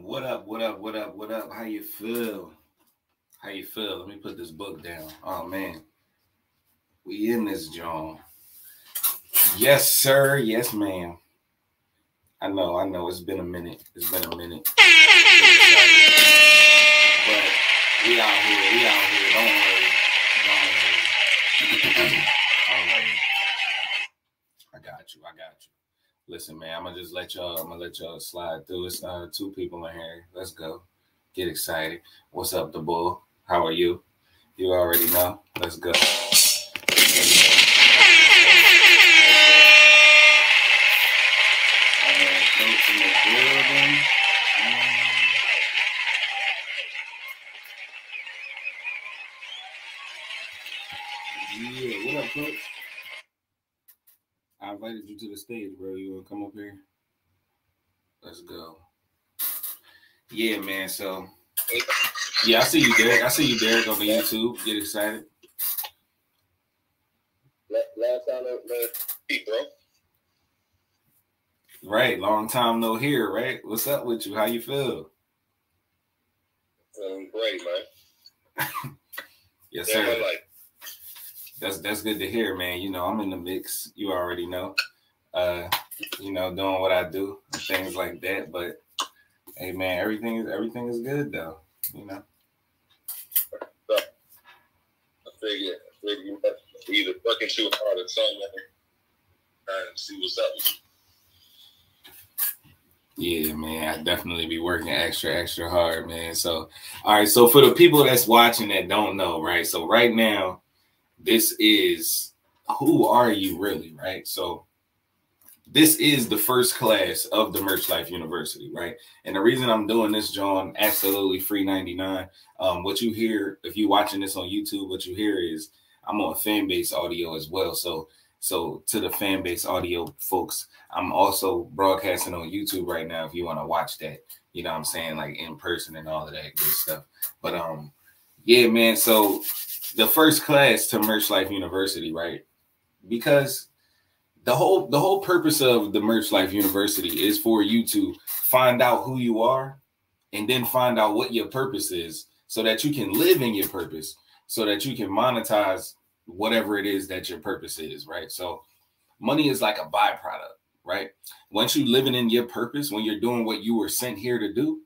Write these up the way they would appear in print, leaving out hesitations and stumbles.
What up? What up? What up? What up? How you feel? How you feel? Let me put this book down. Oh man, we in this John. Yes, sir. Yes, ma'am. I know. It's been a minute. But we out here. Don't worry. I got you. Listen, man, I'm gonna let y'all slide through. It's two people in here. Let's go. Get excited. What's up, the bull? How are you? You already know. Let's go. Coach in the building. Yeah, what up, coach? I invited you to the stage, bro. You want to come up here? Let's go. Yeah, man. So, yeah, I see you, Derek. On the YouTube. Get excited. Last time no speak, bro. Right. Long time no hear, right? What's up with you? How you feel? Great, man. Yes, sir. That's good to hear, man. You know, I'm in the mix. You already know. Doing what I do, things like that. But hey, man, everything is good though. You know. So, I figure you must either working too hard or something, and see what's up with you. Yeah, man, I definitely be working extra hard, man. So, all right. So for the people that's watching that don't know, right? So right now, this is Who Are You Really, right? So this is the first class of the Merch Life University, right? And the reason I'm doing this, John, absolutely free 99. What you hear, if you're watching this on YouTube, what you hear is I'm on fan base audio as well. So to the fan base audio folks, I'm also broadcasting on YouTube right now if you want to watch that, you know what I'm saying, like in person and all of that good stuff. But yeah, man, so the first class to Merch Life University, right? Because the whole purpose of the Merch Life University is for you to find out who you are and then find out what your purpose is so that you can live in your purpose, so that you can monetize whatever it is that your purpose is, right? So money is like a byproduct, right? Once you're living in your purpose, when you're doing what you were sent here to do,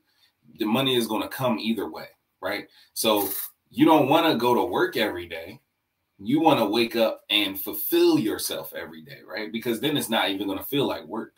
the money is going to come either way, right? So you don't want to go to work every day. You want to wake up and fulfill yourself every day, right? Because then it's not even going to feel like work.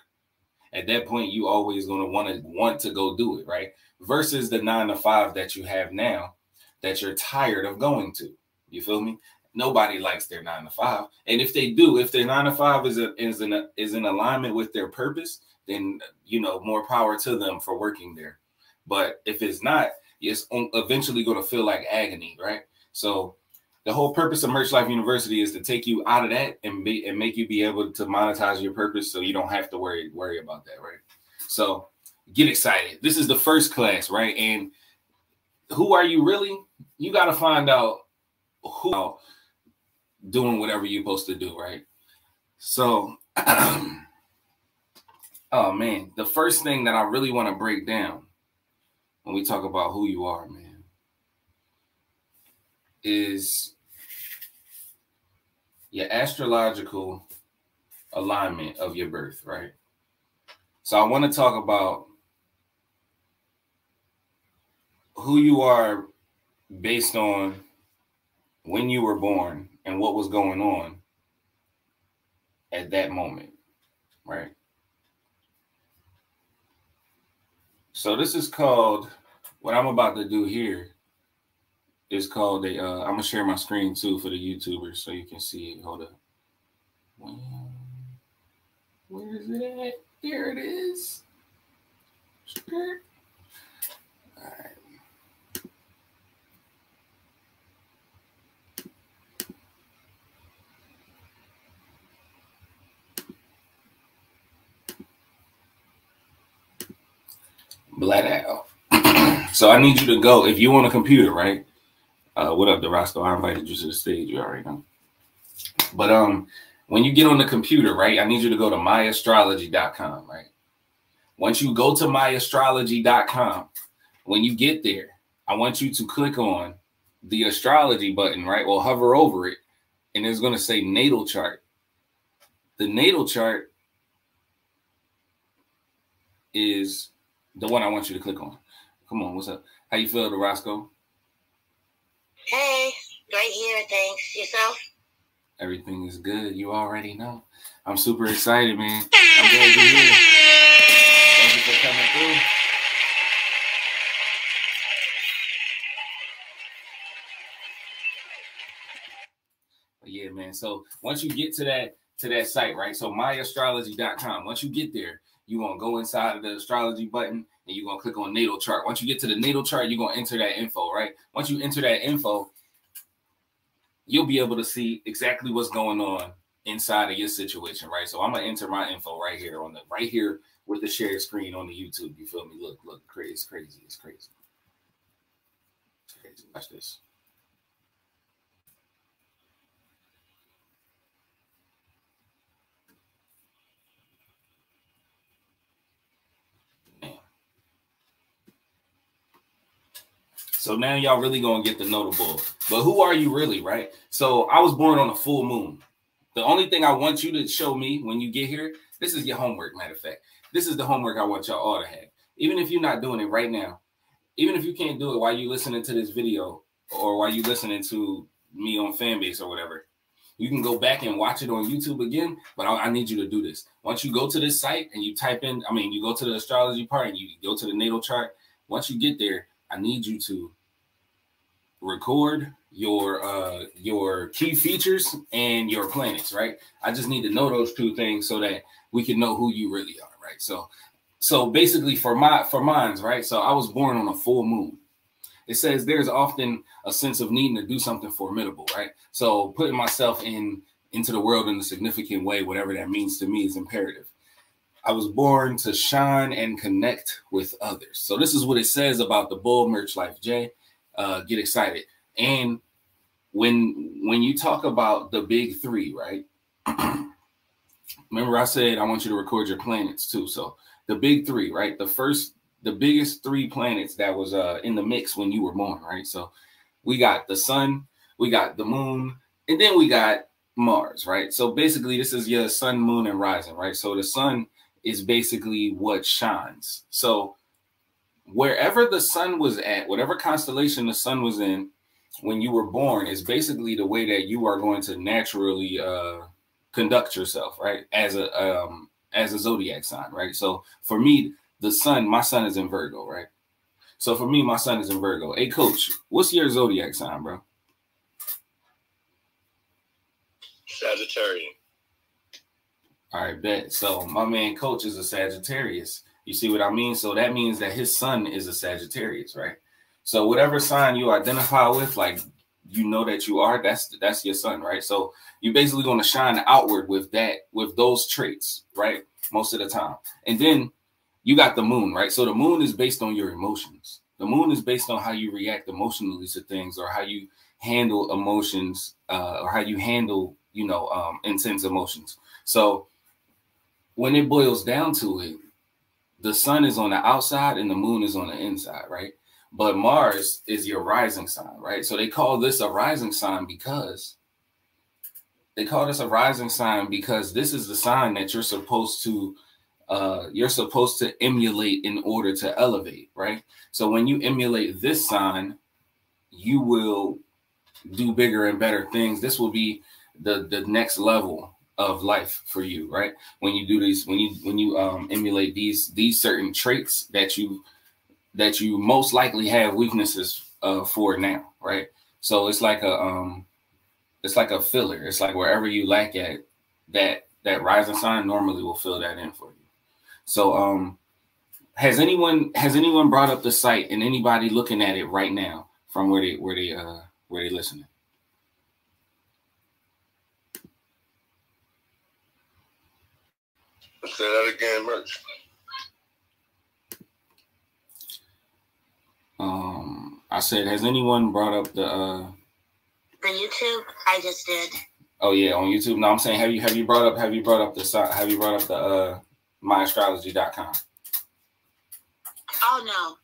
At that point, you always going to want to go do it, right? Versus the 9 to 5 that you have now that you're tired of going to. You feel me? Nobody likes their 9 to 5. And if they do, if their 9 to 5 is in alignment with their purpose, then, you know, more power to them for working there. But if it's not, it's eventually going to feel like agony, right? So the whole purpose of Merch Life University is to take you out of that and make you be able to monetize your purpose, so you don't have to worry about that, right? So get excited. This is the first class, right? And who are you really? You got to find out who doing whatever you're supposed to do, right? So, oh man, the first thing that I really want to break down when we talk about who you are, man, is your astrological alignment of your birth, right? So I want to talk about who you are based on when you were born and what was going on at that moment, right? So this is called, what I'm about to do here is called I'm going to share my screen too for the YouTubers so you can see it. Hold up. Where is it at? There it is. All right. Black out. So I need you to go, if you on a computer, right? What up, DeRosco? I invited you to the stage. You already know. But when you get on the computer, right, I need you to go to myastrology.com, right? Once you go to myastrology.com, when you get there, I want you to click on the astrology button, right? Or hover over it, and it's going to say natal chart. The natal chart is the one I want you to click on. Come on, what's up? How you feel, Roscoe? Hey, right here, thanks. Yourself? Everything is good. You already know. I'm super excited, man. I'm glad you're here. Thank you for coming through. But yeah, man. So once you get to that site, right? So myastrology.com. Once you get there, you're gonna go inside of the astrology button and you're gonna click on natal chart. Once you get to the natal chart, you're gonna enter that info, right? Once you enter that info, you'll be able to see exactly what's going on inside of your situation, right? So I'm gonna enter my info right here with the shared screen on the YouTube. You feel me? Look, it's crazy. It's crazy. Watch this. So now y'all really gonna get the notable. But who are you really, right? So I was born on a full moon. The only thing I want you to show me when you get here, this is your homework, matter of fact. This is the homework I want y'all all to have. Even if you're not doing it right now, even if you can't do it while you're listening to this video or while you're listening to me on Fanbase or whatever, you can go back and watch it on YouTube again, but I need you to do this. Once you go to this site and you type in, you go to the astrology part and you go to the natal chart. Once you get there, I need you to record your key features and your planets, right? I just need to know those two things so that we can know who you really are, right? So basically for mine, right? So I was born on a full moon. It says there's often a sense of needing to do something formidable, right? So putting myself into the world in a significant way, whatever that means to me, is imperative. I was born to shine and connect with others. So this is what it says about the Bull Merch Life, Jay. Get excited. And when you talk about the big three, right? Remember I said I want you to record your planets too. So the big three, right? The biggest three planets that was in the mix when you were born, right? So we got the sun, we got the moon, and then we got Mars, right? So basically this is your sun, moon, and rising, right? So the sun is basically what shines. So wherever the sun was at, whatever constellation the sun was in when you were born, is basically the way that you are going to naturally conduct yourself, right? As a zodiac sign, right? So for me, my sun is in Virgo, right? So for me, my sun is in Virgo. Hey, Coach, what's your zodiac sign, bro? Sagittarius. All right, bet. So my man Coach is a Sagittarius. You see what I mean? So that means that his sun is a Sagittarius, right? So whatever sign you identify with, like, you know that you are, that's your sun, right? So you're basically going to shine outward with those traits, right? Most of the time. And then you got the moon, right? So the moon is based on your emotions. The moon is based on how you react emotionally to things, or how you handle emotions, or how you handle, intense emotions. So when it boils down to it, the sun is on the outside and the moon is on the inside, right? But Mars is your rising sign, right? So they call this a rising sign because this is the sign that you're supposed to emulate in order to elevate, right? So when you emulate this sign, you will do bigger and better things. This will be the next level of life for you, right? When you do these, when you emulate these certain traits that you most likely have weaknesses for now, right? So it's like a filler. It's like wherever you lack at, that rising sign normally will fill that in for you. So has anyone brought up the site, and anybody looking at it right now from where they listening? Say that again, Merch. I said, has anyone brought up the YouTube? I just did. Oh yeah, on YouTube. No, I'm saying, have you brought up the site? Have you brought up the myastrology.com? Oh no.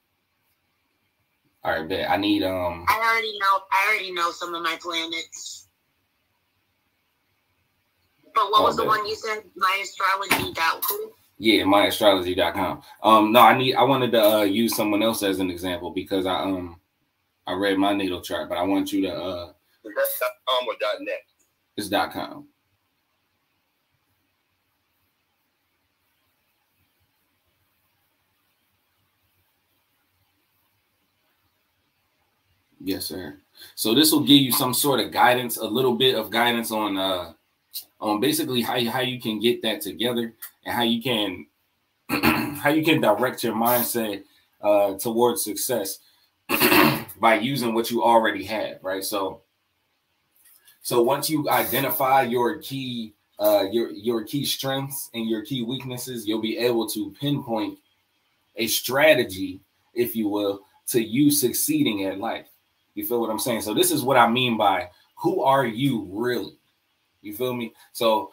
All right, bet. I need I already know some of my planets. But what was the one you said? myastrology.com? Yeah, myastrology.com. No, I wanted to use someone else as an example because I read my natal chart, but I want you to Is that .com or .net? it's .com. Yes, sir. So this will give you some sort of guidance, a little bit of guidance on basically how you can get that together and how you can how you can direct your mindset towards success by using what you already have, right? So once you identify your key your key strengths and your key weaknesses, you'll be able to pinpoint a strategy, if you will, to you succeeding at life. You feel what I'm saying? So this is what I mean by who are you really? You feel me? So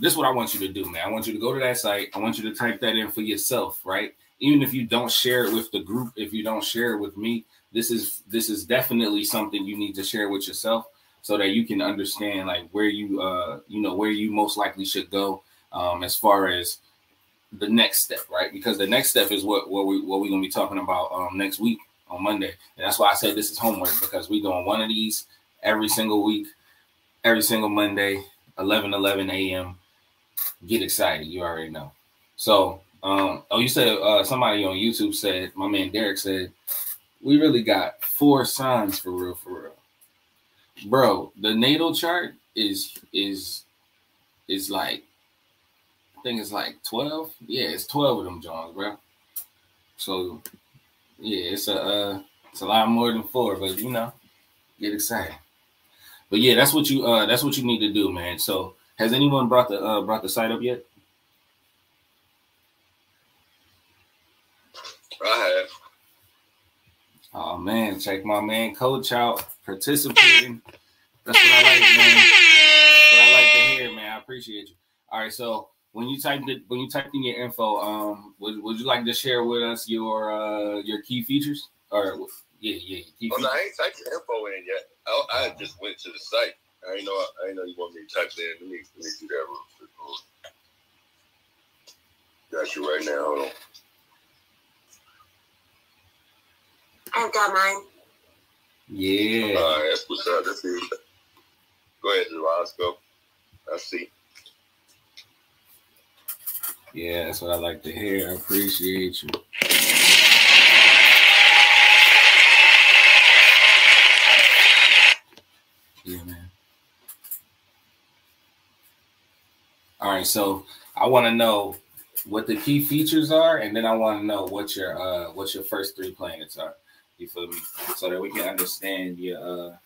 this is what I want you to do, man. I want you to go to that site. I want you to type that in for yourself, right? Even if you don't share it with the group, if you don't share it with me, this is definitely something you need to share with yourself so that you can understand like where you where you most likely should go as far as the next step, right? Because the next step is what we're gonna be talking about next week on Monday. And that's why I said this is homework, because we're doing one of these every single week, every single Monday, 11 a.m. Get excited. You already know. So, you said somebody on YouTube said, my man Derek said, we really got 4 signs for real. Bro, the natal chart is like, I think it's like 12. Yeah, it's 12 of them Johns, bro. So yeah, it's a lot more than 4, but get excited. But yeah, that's what you need to do, man. So has anyone brought the site up yet? I have. Oh man, check my man Coach out, participating. That's what I like, man. That's what I like to hear, man. I appreciate you. All right, so when you typed in your info, would you like to share with us your key features? Or yeah, key features. No, I ain't typed the info in yet. I just went to the site. I didn't know you want me to type it in. Let me do that real quick. Got you right now. Hold on. I've got mine. Yeah. All right, that's what's up. Let's see. Go ahead, let's go. Let's see. Yeah, that's what I like to hear. I appreciate you. Yeah, man. All right, so I want to know what the key features are, and then I want to know what your first 3 planets are. You feel me? So that we can understand your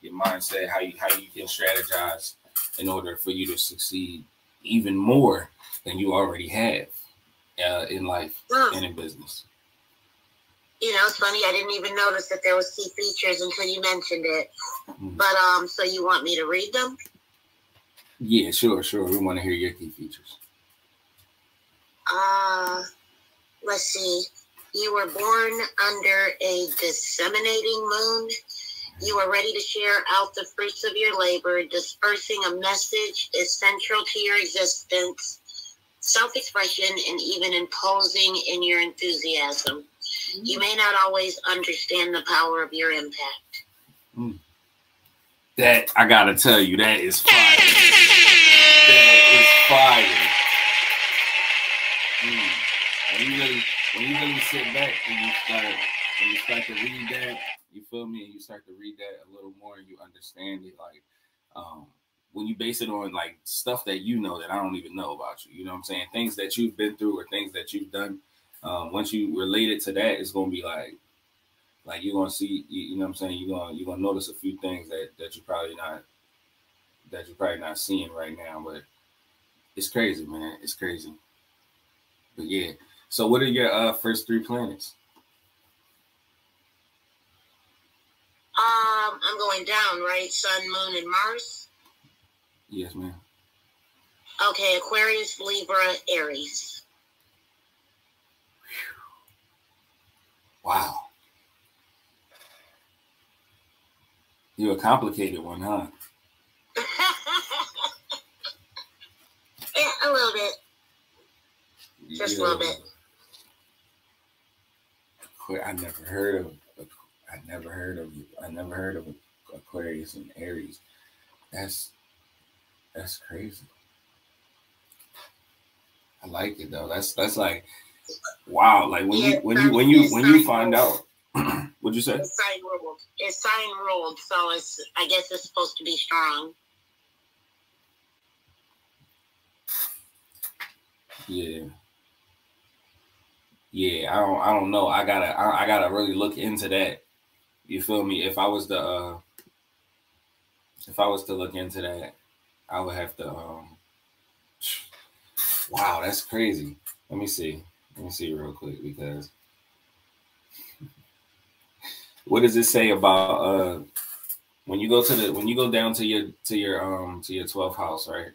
mindset, how you can strategize in order for you to succeed even more than you already have in life and in business. It's funny. I didn't even notice that there was key features until you mentioned it. But so you want me to read them? Yeah, sure. We want to hear your key features. Let's see. You were born under a disseminating moon. You are ready to share out the fruits of your labor. Dispersing a message is central to your existence. Self-expression and even imposing in your enthusiasm. You may not always understand the power of your impact. That, I gotta tell you, that is fire. That is fire. When you really sit back and you start to read that, you feel me, and you start to read that a little more and you understand it, like when you base it on like stuff that you know that I don't even know about you, you know what I'm saying? Things that you've been through or things that you've done. Once you relate it to that, it's gonna be like you're gonna see, you know what I'm saying? You're gonna notice a few things that you're probably not seeing right now, but it's crazy, man. It's crazy. But yeah. So what are your first 3 planets? I'm going down, right? Sun, Moon, and Mars. Yes, ma'am. Okay, Aquarius, Libra, Aries. You're a complicated one, huh? Yeah, a little bit. Just a little bit. I never heard of Aquarius and Aries. That's crazy. I like it though. That's like wow. Like when you find out, what'd you say? It's sign ruled. It's sign ruled, so I guess it's supposed to be strong. Yeah. Yeah, I don't know. I gotta really look into that. You feel me? If I was to look into that, I would have to wow, that's crazy. Let me see real quick, because what does it say about when you go down to your 12th house, right?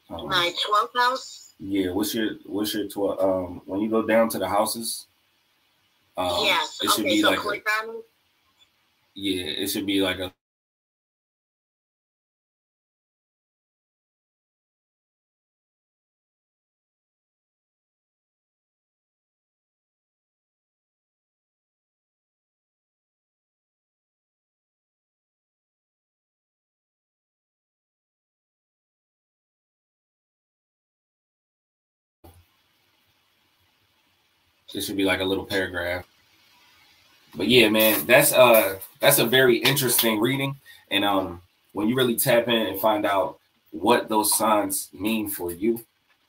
My 12th house? Yeah, what's your 12 when you go down to the houses? Yes. It should be so like click on it. Yeah, it should be like a it should be like a little paragraph. But yeah, man, that's a very interesting reading. And when you really tap in and find out what those signs mean for you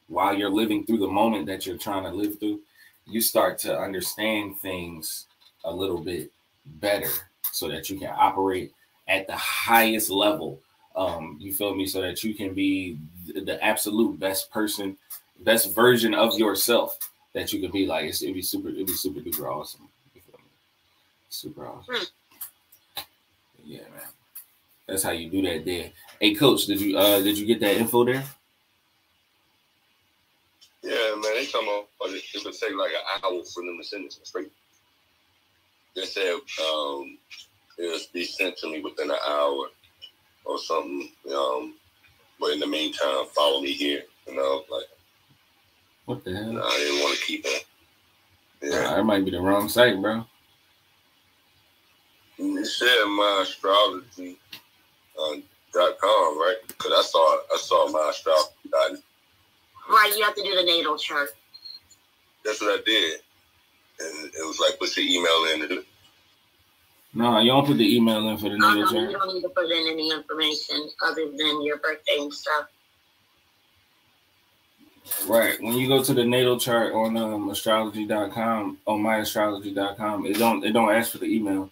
while you're living through the moment that you're trying to live through, you start to understand things a little bit better so that you can operate at the highest level. You feel me? So that you can be the absolute best person, best version of yourself that you can be. Like it'd be super duper awesome. You feel me? Super awesome. Yeah, man. That's how you do that there. Hey, Coach, did you get that info there? Yeah, man. They talking about it would take like an hour for them to send it straight. They said it'll be sent to me within an hour or something. But in the meantime, follow me here. Like what the hell? I didn't want to keep it. Yeah, it might be the wrong site, bro. You said myastrology.com, right? Because I saw myastrology.com. Right, you have to do the natal chart. That's what I did. And it was like, put your email in to do it. No, you don't put the email in for the natal chart. You don't need to put in any information other than your birthday and stuff. Right. When you go to the natal chart on astrology.com, on myastrology.com, it don't ask for the email.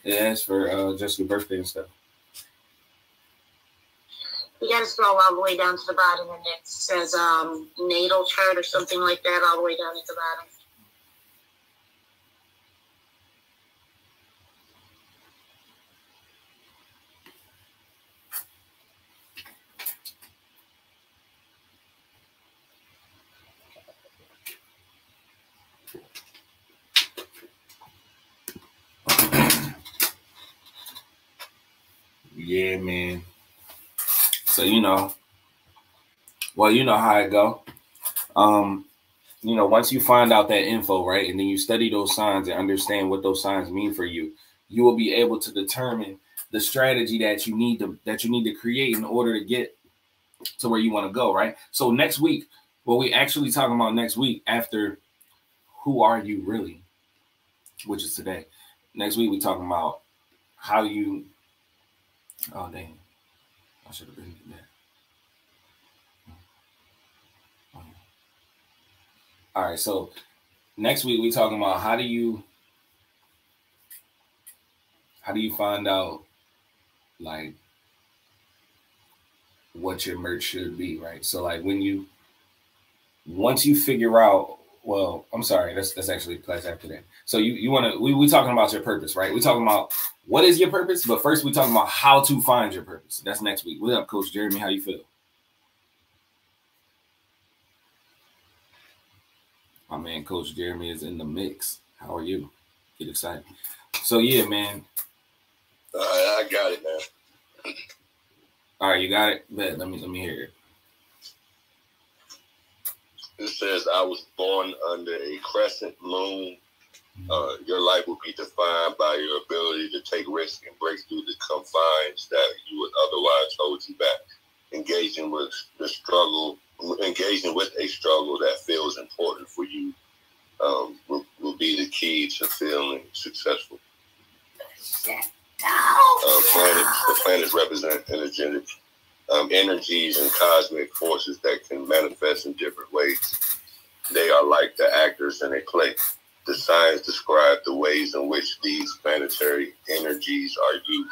It asks for just your birthday and stuff. You got to scroll all the way down to the bottom, and it says natal chart or something like that, all the way down at the bottom. Yeah, man. So well, you know how it go. Once you find out that info, right, and then you study those signs and understand what those signs mean for you, you will be able to determine the strategy that you need to create in order to get to where you want to go, right? So next week, what we actually talking about next week after Who Are You Really, which is today. Next week we talking about how you oh dang, I should have been there. All right, so next week we talking about how do you find out like what your merch should be, right? So like once you figure out, well, I'm sorry, that's actually class after that. So you want to we talking about your purpose, right? We talking about what is your purpose, but first we talking about how to find your purpose. That's next week. What up, Coach Jeremy? How you feel? My man, Coach Jeremy is in the mix. How are you? Get excited. So yeah, man. I got it, man. All right, you got it. Let me hear it. It says, I was born under a crescent moon. Your life will be defined by your ability to take risks and break through the confines that you would otherwise hold you back. Engaging with a struggle that feels important for you will be the key to feeling successful. The planets represent energetic energies and cosmic forces that can manifest in different ways. They are like the actors in a play. The signs describe the ways in which these planetary energies are used.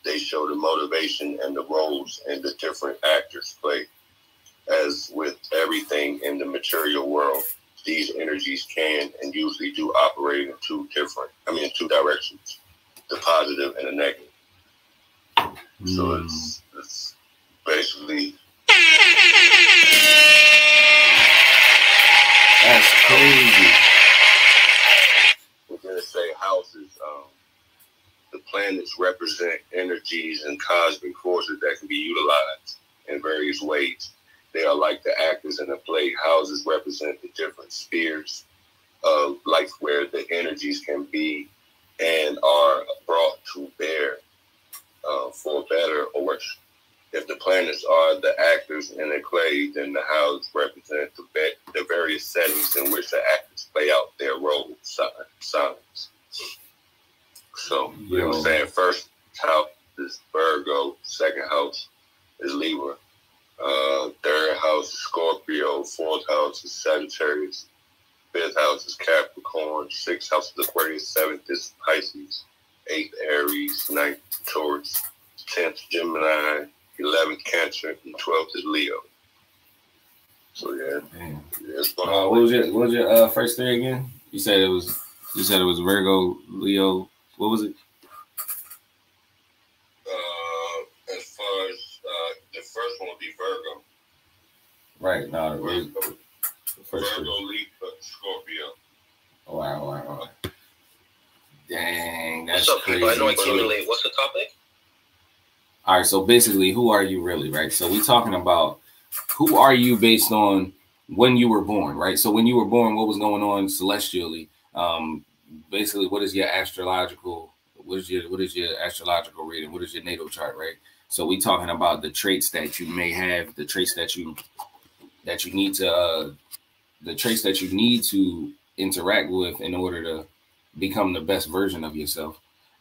They show the motivation and the roles and the different actors play. As with everything in the material world, these energies can and usually do operate in two directions, the positive and the negative. So it's basically. That's crazy. We're going to say houses. The planets represent energies and cosmic forces that can be utilized in various ways. They are like the actors in a play. Houses represent the different spheres of life where the energies can be and are brought to bear for better or worse. If the planets are the actors in a play, then the houses represent the various settings in which the actors play out their role signs. So we were saying first house is Virgo, second house is Libra, third house is Scorpio, fourth house is Sagittarius, fifth house is Capricorn, sixth house is Aquarius, seventh is Pisces, eighth Aries, ninth Taurus, 10th Gemini, 11th Cancer, and 12th is Leo. So yeah. What was your first three again? You said it was Virgo, Leo. What was it? As far as the first one would be Virgo. Right. No. Virgo, Libra, Scorpio. Wow. Dang, that's what's up, crazy. People? I know I came in late. What's the topic? All right, so basically, who are you really, right? So we're talking about who are you based on when you were born, right? So when you were born, what was going on celestially? Basically, what is your astrological reading? What is your natal chart, right? So we're talking about the traits that you may have, the traits that you need to interact with in order to become the best version of yourself,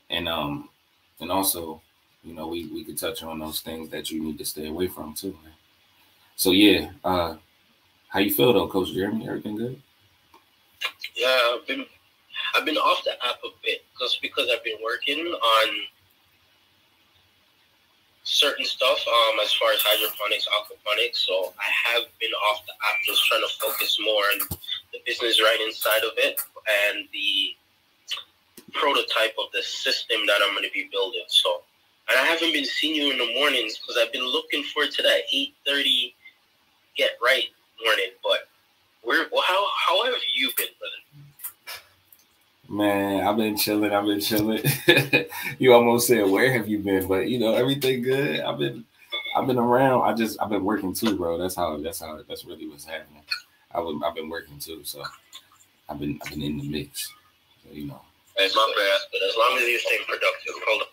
and also, you know, we could touch on those things that you need to stay away from too, man. So yeah, how you feel though, Coach Jeremy? Everything good? Yeah, I've been off the app a bit because I've been working on certain stuff as far as hydroponics, aquaponics. So I have been off the app, just trying to focus more on the business right inside of it and the prototype of the system that I'm going to be building. So, and I haven't been seeing you in the mornings because I've been looking forward to that 8:30 get right morning. But how have you been, brother? Man, I've been chilling. You almost said, where have you been? But you know, everything good. I've been around. I've been working too, bro. That's really what's happening. I've been working too, so I've been in the mix. So, you know. That's my bad, but as long as you stay productive, hold on.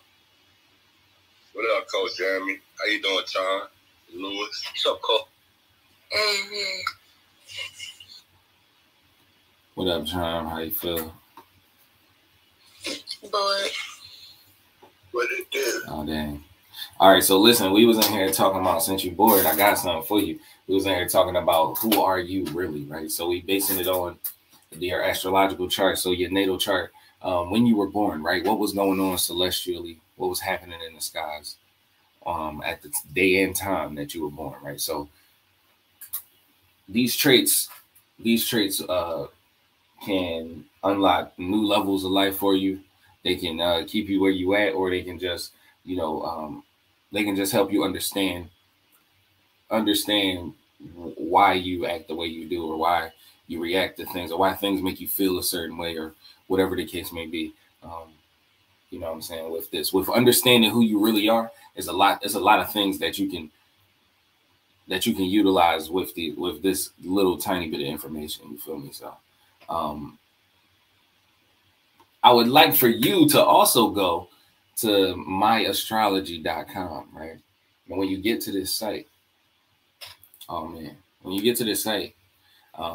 What up, Coach Jeremy? How you doing, John? Lewis? What's up, Cole? What up, John? How you feel? Bored. What it do? Oh, dang. All right, so listen, we was in here talking about, since you're bored, I got something for you. We was in here talking about who are you really, right? So we basing it on your astrological chart, so your natal chart. When you were born, right? What was going on celestially? What was happening in the skies at the day and time that you were born, right? So these traits can unlock new levels of life for you. They can keep you where you at, or they can just, you know, they can just help you understand why you act the way you do, or why you react to things, or why things make you feel a certain way, or whatever the case may be. You know what I'm saying? With this, with understanding who you really are, there's a lot of things that you can utilize with this little tiny bit of information. You feel me? So I would like for you to also go to myastrology.com, right? And when you get to this site, oh man, when you get to this site,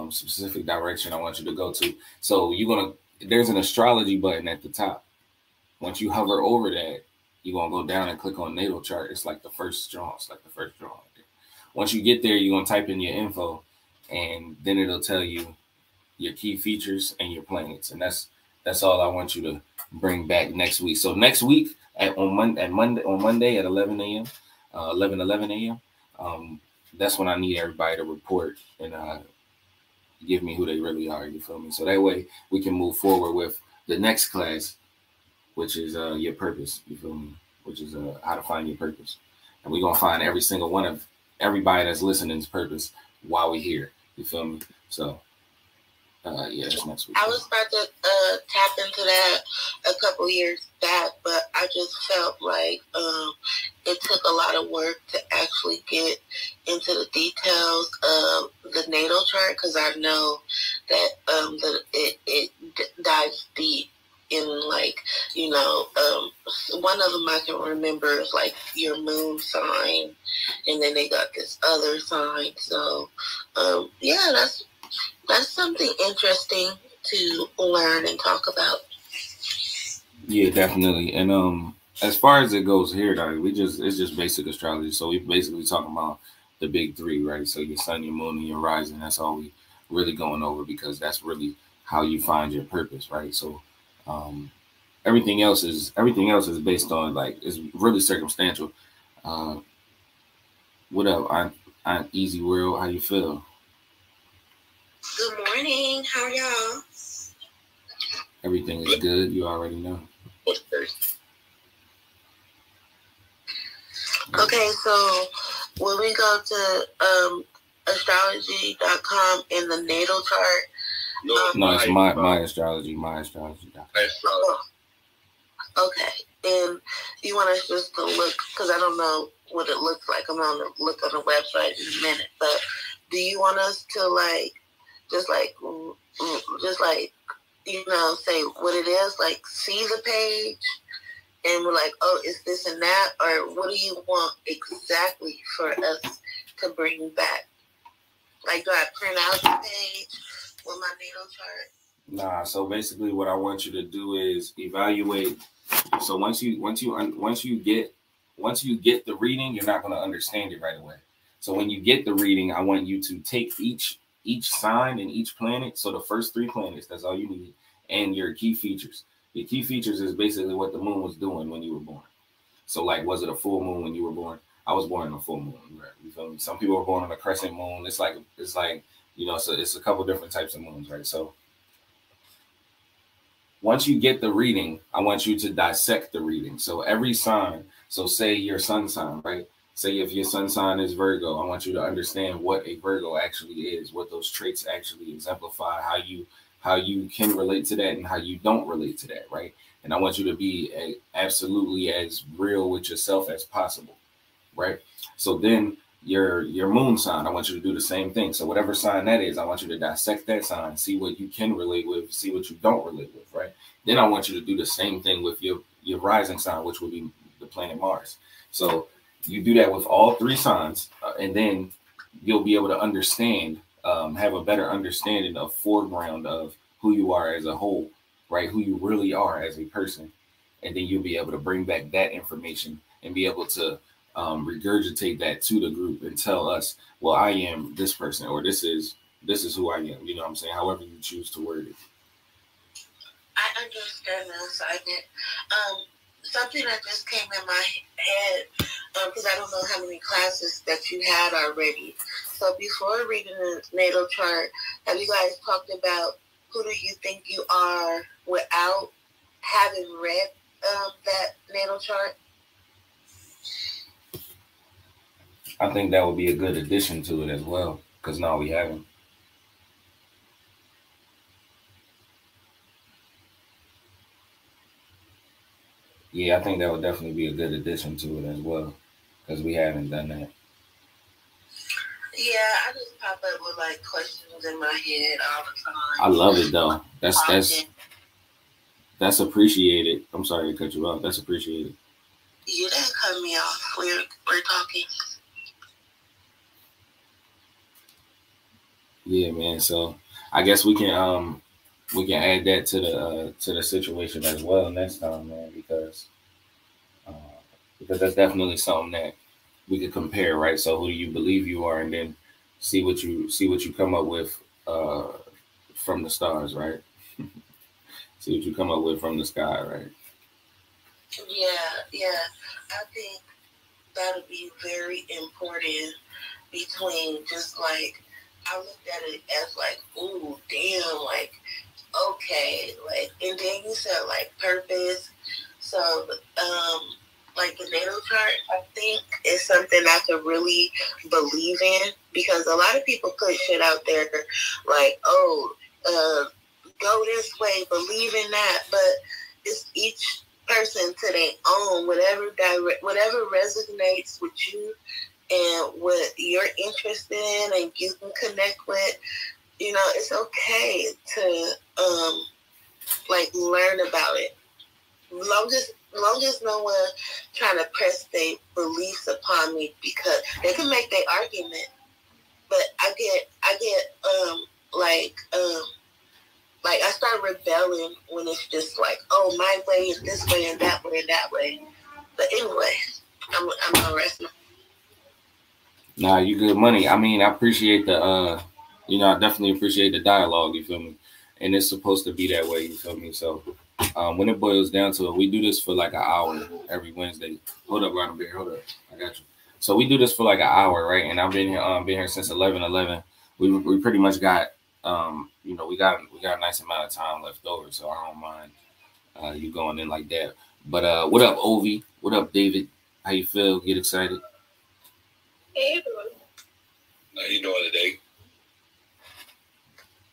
specific direction I want you to go to. So there's an astrology button at the top. Once you hover over that, you're gonna go down and click on natal chart. It's like the first draw. Once you get there, you're gonna type in your info, and then it'll tell you your key features and your planets. And that's all I want you to bring back next week. So next week on Monday at 11 a.m., 11 a.m., that's when I need everybody to report and give me who they really are. You feel me? So that way we can move forward with the next class, which is your purpose. You feel me? Which is how to find your purpose. And we're gonna find every single one of everybody that's listening's purpose while we're here. You feel me? So yeah, that's next week. I was about to tap into that a couple years back, but I just felt like it took a lot of work to actually get into the details of the natal chart, because I know that it dives deep in, like, you know, one of them I can remember is like your moon sign, and then they got this other sign. So yeah, that's something interesting to learn and talk about. Yeah, definitely. And as far as it goes here, it's just basic astrology. So we basically talking about the big three, right? So your sun, your moon, and your rising. That's all we really going over, because that's really how you find your purpose, right? So everything else is based on, like, it's really circumstantial. What up, Aunt Easy World? How you feel? Good morning. How are y'all? Everything is good. You already know. Okay, so when we go to astrology.com in the natal chart. No, it's my astrology. MyAstrology.com. Okay, and you want us just to look, because I don't know what it looks like. I'm going to look on the website in a minute, but do you want us to just you know, say what it is, like see the page and we're like, oh, it's this and that, or what do you want exactly for us to bring back? Like, do I print out the page with my natal chart? Nah, so basically what I want you to do is evaluate. So once you get the reading, you're not going to understand it right away. So when you get the reading, I want you to take each sign and each planet. So the first 3 planets, that's all you need, and your key features. Your key features is basically what the moon was doing when you were born. So, like, was it a full moon when you were born? I was born on a full moon. Right? You feel me? Some people were born on a crescent moon. It's like you know, so it's a couple different types of moons, right? So once you get the reading, I want you to dissect the reading. So every sign, so say your sun sign, right? Say if your sun sign is Virgo, I want you to understand what a Virgo actually is, what those traits actually exemplify, how you can relate to that and how you don't relate to that, right? And I want you to be absolutely as real with yourself as possible, right? So then your moon sign, I want you to do the same thing. So whatever sign that is, I want you to dissect that sign, see what you can relate with, see what you don't relate with, right? Then I want you to do the same thing with your rising sign, which will be the planet Mars. So you do that with all 3 signs, and then you'll be able to understand, have a better understanding of foreground of who you are as a whole, right? Who you really are as a person. And then you'll be able to bring back that information and be able to regurgitate that to the group and tell us, well, I am this person, or this is who I am. You know what I'm saying? However you choose to word it. I understand the assignment. Something that just came in my head, because I don't know how many classes that you had already. So before reading the natal chart, have you guys talked about who do you think you are without having read that natal chart? I think that would be a good addition to it as well, because now we haven't. Yeah, I think that would definitely be a good addition to it as well, because we haven't done that. Yeah, I just pop up with like questions in my head all the time. I love it though. That's appreciated. I'm sorry to cut you off. That's appreciated. You didn't cut me off. We're talking. Yeah, man. So I guess we can add that to the situation as well next time, man, because that's definitely something that we could compare, right? So who do you believe you are, and then see what you come up with from the stars, right? See what you come up with from the sky, right? Yeah. I think that'll be very important between just like, I looked at it as like, ooh, damn, like, okay, like, and then you said like purpose. So, like the natal chart, I think is something I could really believe in, because a lot of people put shit out there like, oh, go this way, believe in that, but it's each person to their own. Whatever resonates with you and what you're interested in and you can connect with, you know, it's okay to like learn about it. Long as no one trying to press their beliefs upon me, because they can make their argument, but I get like I start rebelling when it's just like, oh, my way is this way and that way and that way. But anyway, I'm gonna rest my. Nah, you good money. I mean, I appreciate the I definitely appreciate the dialogue, you feel me? And it's supposed to be that way, you feel me? So when it boils down to it, we do this for like an hour every Wednesday. Hold up, Ronald Bear, hold up. I got you. So we do this for like an hour, right? And I've been here since 11:11. We pretty much got we got a nice amount of time left over, so I don't mind you going in like that. But what up, Ovi? What up, David? How you feel? Get excited? Hey everyone. How you doing today?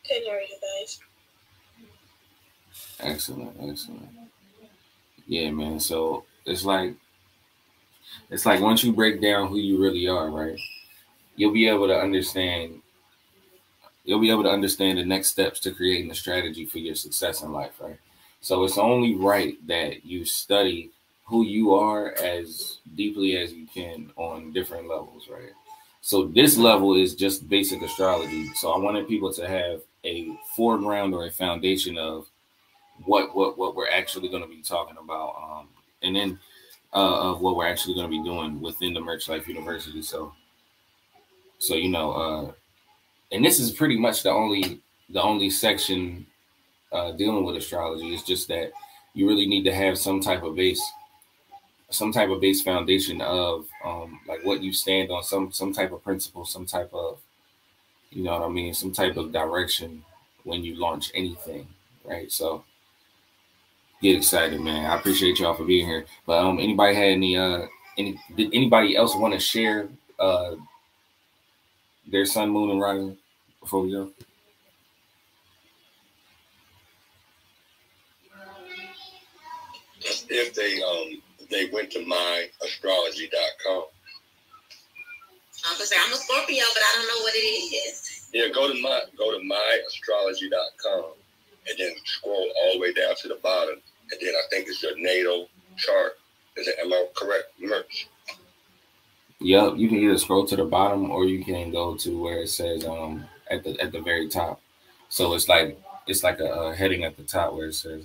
Good, how are you guys? Excellent. Yeah, man. So it's like once you break down who you really are, right? You'll be able to understand the next steps to creating a strategy for your success in life, right? So it's only right that you study who you are as deeply as you can on different levels, right? So this level is just basic astrology. So I wanted people to have a foreground or a foundation of what we're actually going to be talking about, and then of what we're actually going to be doing within the Merch Life University. So and this is pretty much the only section dealing with astrology. It's just that you really need to have some type of base foundation of like what you stand on, some type of principle, some type of, you know what I mean, some type of direction when you launch anything, right? So get excited, man. I appreciate y'all for being here. But anybody had did anybody else want to share their sun, moon, and rising before we go? If they went to myastrology.com. I'm gonna say I'm a Scorpio, but I don't know what it is. Yeah, go to myastrology.com and then scroll all the way down to the bottom, and then I think it's your natal chart. Am I correct, Merch? Yep, you can either scroll to the bottom or you can go to where it says at the very top. So it's like a heading at the top where it says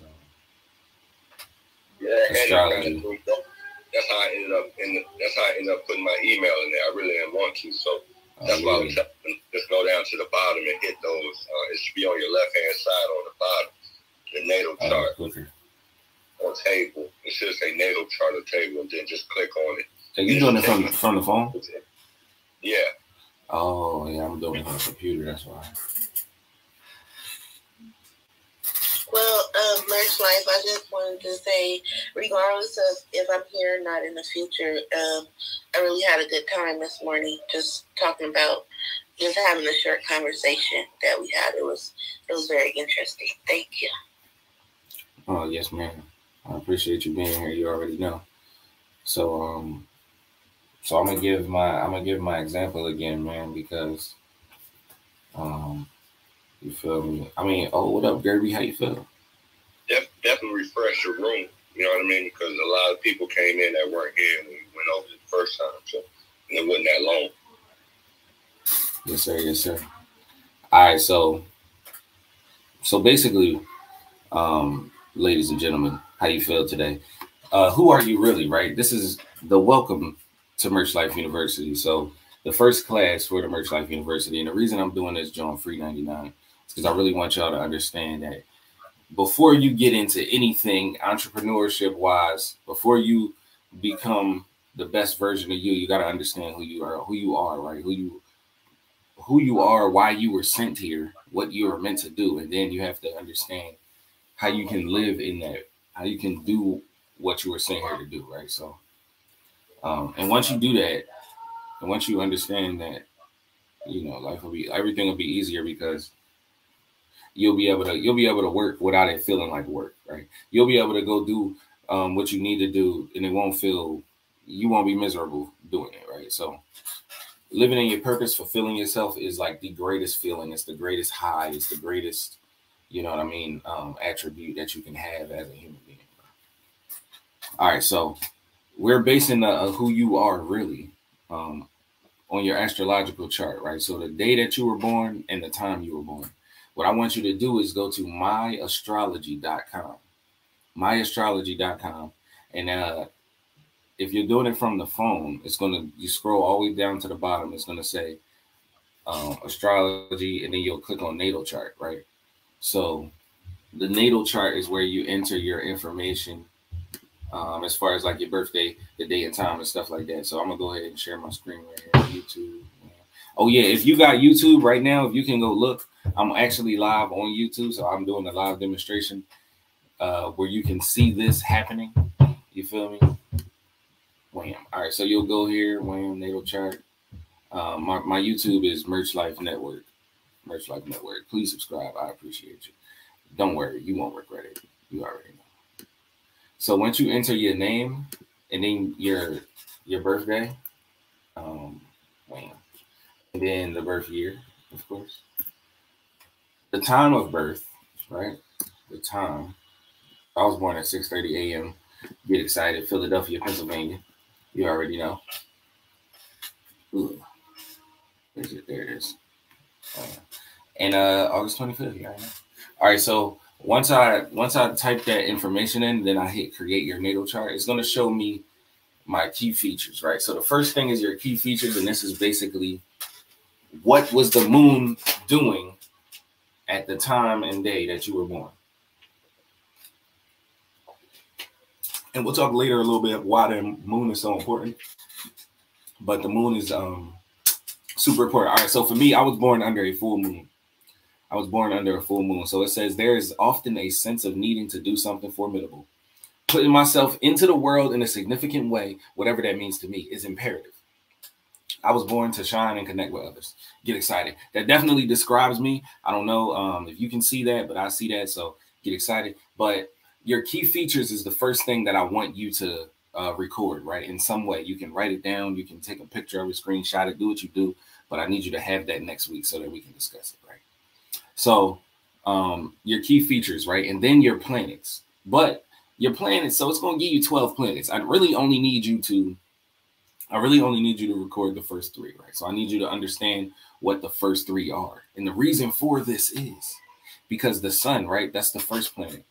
astrology. That's how I ended up putting my email in there. I really didn't want to, so that's why I was telling them, just go down to the bottom and hit those. It should be on your left hand side on the bottom, the natal chart. Or table. It should say natal chart or table, and then just click on it. So you doing it from the phone? Yeah. Oh yeah, I'm doing it on the computer. That's why. Well, Merch Life, I just wanted to say, regardless of if I'm here or not in the future, I really had a good time this morning just talking about, just having a short conversation that we had. It was very interesting. Thank you. Oh, yes, ma'am. I appreciate you being here. You already know. So so I'm gonna give my example again, man, because you feel me? I mean, oh, what up, Gerby? How you feel? Definitely refresh your room. You know what I mean? Because a lot of people came in that weren't here when we went over it the first time, so and it wasn't that long. Yes, sir. Yes, sir. All right, so basically, ladies and gentlemen, how you feel today? Who are you really, right? This is the welcome to Merch Life University. So the first class for the Merch Life University, and the reason I'm doing this, John, free 99, is because I really want y'all to understand that before you get into anything entrepreneurship wise, before you become the best version of you, you got to understand who you are, right? Who you are, why you were sent here, what you are meant to do, and then you have to understand how you can live in that, how you can do what you were sent here to do, right? So, and once you do that, and once you understand that, you know, everything will be easier because you'll be able to work without it feeling like work, right? You'll be able to go do what you need to do, and you won't be miserable doing it, right? So living in your purpose, fulfilling yourself is like the greatest feeling. It's the greatest high. It's the greatest, you know what I mean, attribute that you can have as a human being. All right, so we're basing who you are really on your astrological chart, right? So the day that you were born and the time you were born. What I want you to do is go to myastrology.com, myastrology.com, and if you're doing it from the phone, you scroll all the way down to the bottom. It's gonna say astrology, and then you'll click on natal chart, right? So the natal chart is where you enter your information as far as like your birthday, the day and time, and stuff like that. So I'm gonna go ahead and share my screen right here. YouTube. Oh yeah, if you got YouTube right now, if you can go look, I'm actually live on YouTube, so I'm doing a live demonstration where you can see this happening. You feel me? Wham. All right, so you'll go here, wham, natal chart. My YouTube is Merch Life Network. Merch Life Network. Please subscribe. I appreciate you. Don't worry, you won't regret it. You already know. So once you enter your name and then your birthday, wham, and then the birth year, of course. The time of birth, right? The time. I was born at 6:30 a.m. Get excited. Philadelphia, Pennsylvania. You already know. Ooh. Where's it? There it is. And August 25th. Yeah, I know. All right. So once I type that information in, then I hit create your natal chart. It's going to show me my key features, right? So the first thing is your key features, and this is basically what was the moon doing at the time and day that you were born. And we'll talk later a little bit why the moon is so important. But the moon is super important. All right, so for me, I was born under a full moon. So it says there is often a sense of needing to do something formidable. Putting myself into the world in a significant way, whatever that means to me, is imperative. I was born to shine and connect with others. Get excited. That definitely describes me. I don't know if you can see that, but I see that. So get excited. But your key features is the first thing that I want you to record, right? In some way, you can write it down. You can take a picture of it, screenshot it, do what you do. But I need you to have that next week so that we can discuss it, right? So your key features, right? And then your planets. But your planets, so it's going to give you 12 planets. I really only need you to record the first 3, right? So I need you to understand what the first 3 are. And the reason for this is because the sun, right? That's the first planet.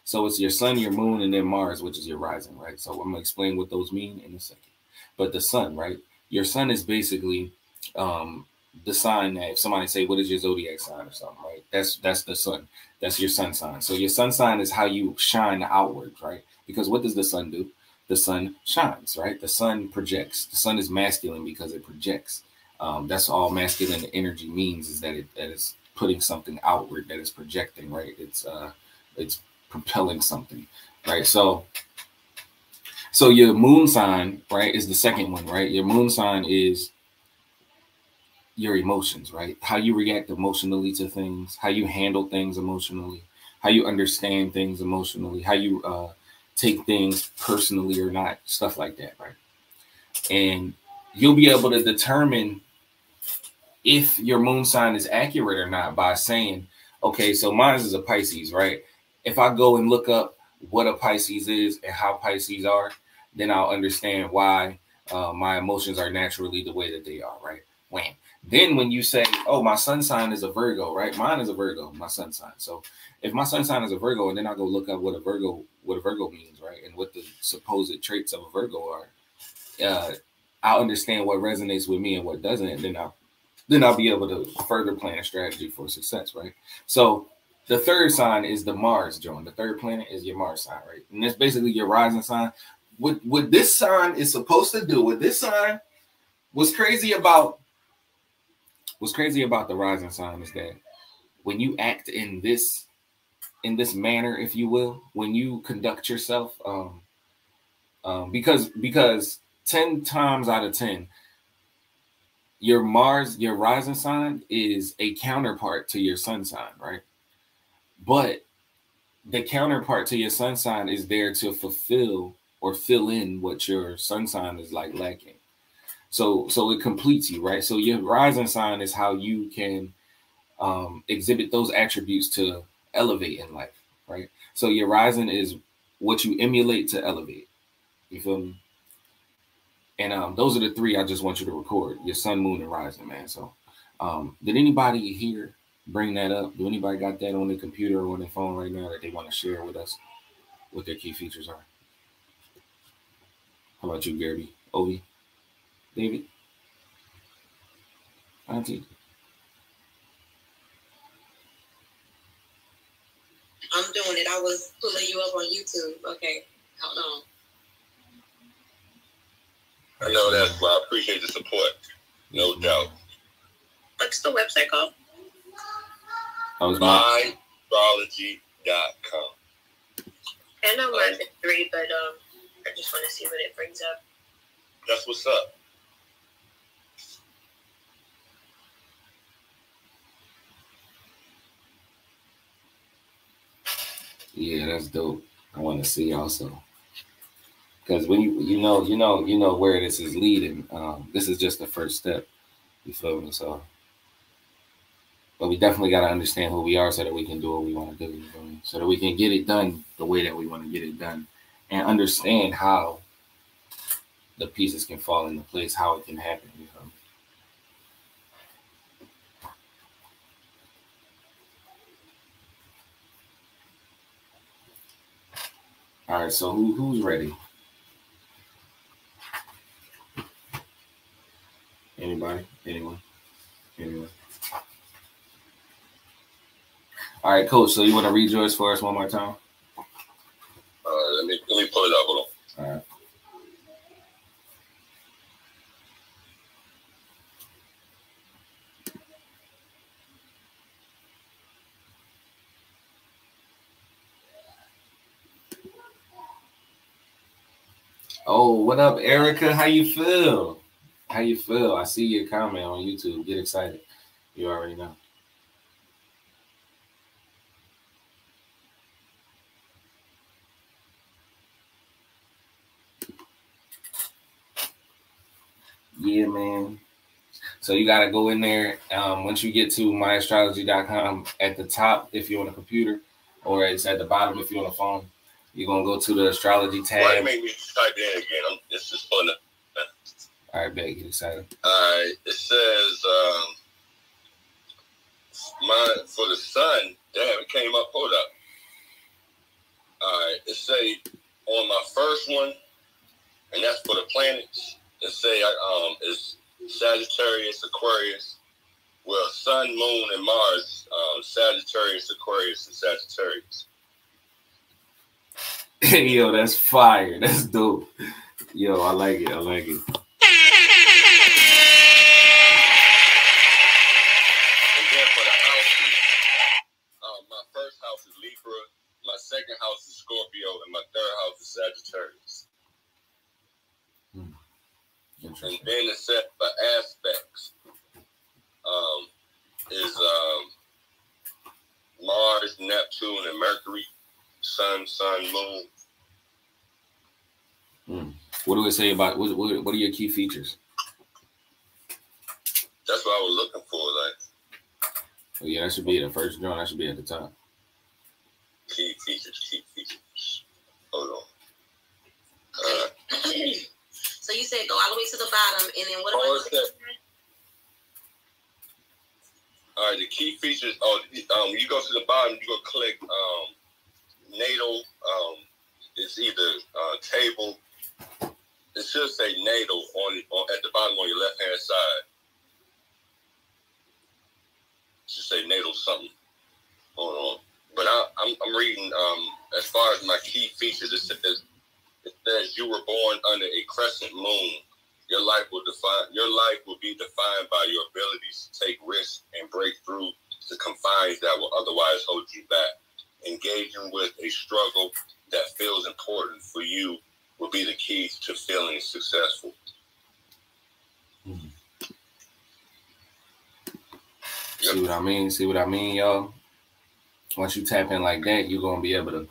So it's your sun, your moon, and then Mars, which is your rising, right? So I'm going to explain what those mean in a second. But the sun, right? Your sun is basically the sign that if somebody say, what is your zodiac sign or something, right? That's the sun. That's your sun sign. So your sun sign is how you shine outward, right? Because what does the sun do? The sun shines, right? The sun projects. The sun is masculine because it projects. That's all masculine energy means, is that that is putting something outward, that is projecting, right? It's propelling something, right? So your moon sign, right, is the second one, right? Your moon sign is your emotions, right? How you react emotionally to things, how you handle things emotionally, how you understand things emotionally, how you take things personally or not, stuff like that, right? And you'll be able to determine if your moon sign is accurate or not by saying, okay, so mine is a Pisces, right? If I go and look up what a Pisces is and how Pisces are, then I'll understand why my emotions are naturally the way that they are, right? Then when you say, oh, my sun sign is a Virgo, right? Mine is a Virgo, my sun sign. So if my sun sign is a Virgo, and then I go look up what a Virgo means, right? And what the supposed traits of a Virgo are, I'll understand what resonates with me and what doesn't, and then I'll be able to further plan a strategy for success, right? So the third sign is the Mars, John. The third planet is your Mars sign, right? And that's basically your rising sign. What this sign is supposed to do, what this sign was crazy about the rising sign is that when you act in this manner, if you will, when you conduct yourself, because 10 times out of 10, your rising sign is a counterpart to your sun sign, right? But the counterpart to your sun sign is there to fulfill or fill in what your sun sign is like lacking. So it completes you, right? So your rising sign is how you can exhibit those attributes to elevate in life, right? So your rising is what you emulate to elevate. You feel me? And those are the three I just want you to record: your sun, moon, and rising, man. So did anybody here bring that up? Do anybody got that on their computer or on their phone right now that they want to share with us what their key features are? How about you, Gary? Ovi? David? Auntie? I'm doing it. I was pulling you up on YouTube. Okay, hold on. I know that's why I appreciate the support. No doubt. What's the website called? myastrology.com. I know mine's at 3, but I just want to see what it brings up. That's what's up. Yeah, that's dope. I want to see also, because when you know where this is leading. This is just the first step. You feel me? So, but we definitely got to understand who we are so that we can do what we want to do. You feel me? So that we can get it done the way that we want to get it done, and understand how the pieces can fall into place, how it can happen. You feel me? All right, so who's ready? Anybody? Anyone? All right, Coach. So you want to read yours for us one more time? Let me pull it up. Hold on. All right. Oh, what up, Erica? How you feel? I see your comment on YouTube. Get excited. You already know. Yeah, man. So you got to go in there. Once you get to myastrology.com, at the top, if you're on a computer, or it's at the bottom if you're on a phone, you're going to go to the astrology tab. Why make me type in again? This is fun. All right, babe, get excited. All right. It says, for the sun, damn, it came up. Hold up. All right. It say on my first one, and that's for the planets. It say it's Sagittarius, Aquarius. Well, Sun, Moon, and Mars, Sagittarius, Aquarius, and Sagittarius. Yo, that's fire. That's dope. Yo, I like it. My first house is Libra, my second house is Scorpio, and my third house is Sagittarius. And then it's set for aspects. Is Mars, Neptune, and Mercury, Sun, Moon. What do it say about what are your key features? That's what I was looking for. Like, Oh yeah, that should be the first joint. That should be at the top. Key features. Hold on. So you said go all the way to the bottom, and then what am I clicking? All right, the key features. When you go to the bottom, you go click natal. It's either table. It should say natal on at the bottom on your left hand side. It should say natal something. Hold on. But I'm reading. As far as my key features, it says you were born under a crescent moon. Your life will be defined by your abilities to take risks and break through the confines that will otherwise hold you back. Engaging with a struggle that feels important for you will be the key to feeling successful. Mm-hmm. Yep. See what I mean, y'all? Once you tap in like that, you're going to be able to,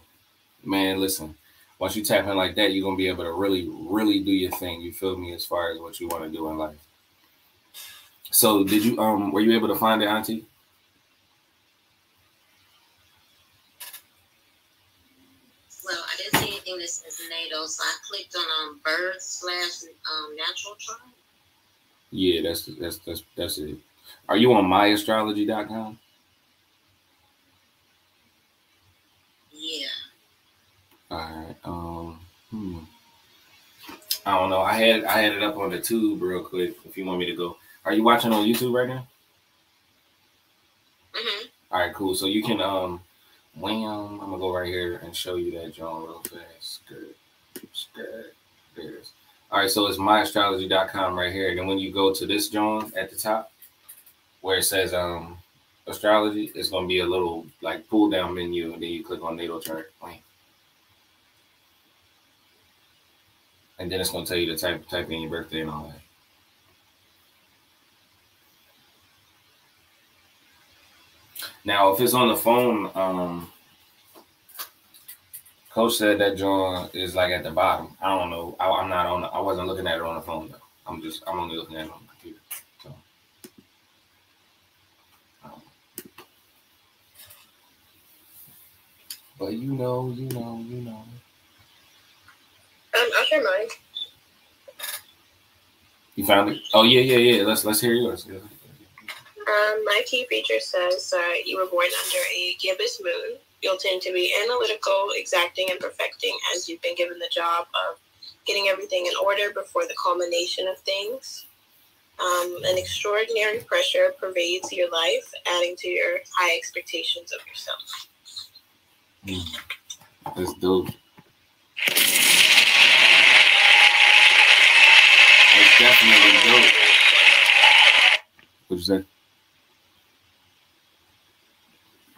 man, listen. Once you tap in like that, you're going to be able to really, really do your thing. You feel me? As far as what you want to do in life. So did you, were you able to find it, Auntie? Well, I didn't see anything that says NATO, so I clicked on birth/natural chart. Yeah, that's it. Are you on myastrology.com? Yeah. All right. I don't know. I had it up on the tube real quick. If you want me to go, are you watching on YouTube right now? Mhm. All right, cool. So you can I'm gonna go right here and show you that John real fast. Good. There it is. All right, so it's myastrology.com right here. And then when you go to this John at the top, where it says astrology, it's gonna be a little like pull down menu, and then you click on natal chart. And then it's gonna tell you to type in your birthday and all that. Now, if it's on the phone, Coach said that John is like at the bottom. I don't know. I wasn't looking at it on the phone though. I'm only looking at it on the computer. So, but you know. I'll share mine. You found it? Oh yeah. Let's hear yours. Yeah. My key feature says you were born under a gibbous moon. You'll tend to be analytical, exacting, and perfecting as you've been given the job of getting everything in order before the culmination of things. An extraordinary pressure pervades your life, adding to your high expectations of yourself. That's dope. That's definitely dope. What'd you say?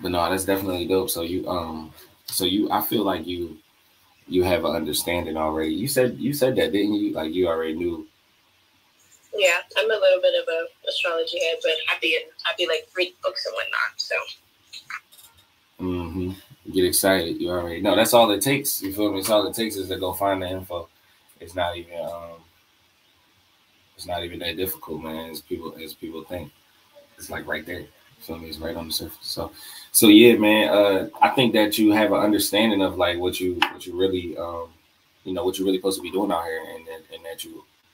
But no, that's definitely dope. So I feel like you have an understanding already. You said that, didn't you? Like you already knew. Yeah, I'm a little bit of a astrology head, but I'd be like read books and whatnot. So. Get excited. You already know. That's all it takes. You feel me? It's all it takes is to go find the info. It's not even that difficult, man. As people think. It's like right there. You feel me? It's right on the surface. So yeah, man. I think that you have an understanding of like what you really what you're really supposed to be doing out here, and that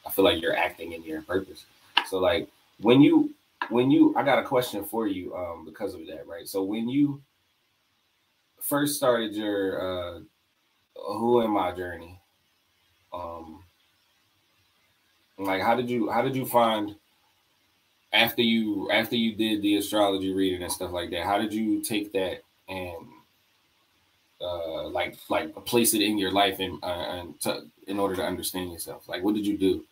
I feel like you're acting in your purpose. So like when you I got a question for you because of that, right? So when you first started your who am I journey, like how did you find after you did the astrology reading and stuff like that, how did you take that and like place it in your life in order to understand yourself? Like what did you do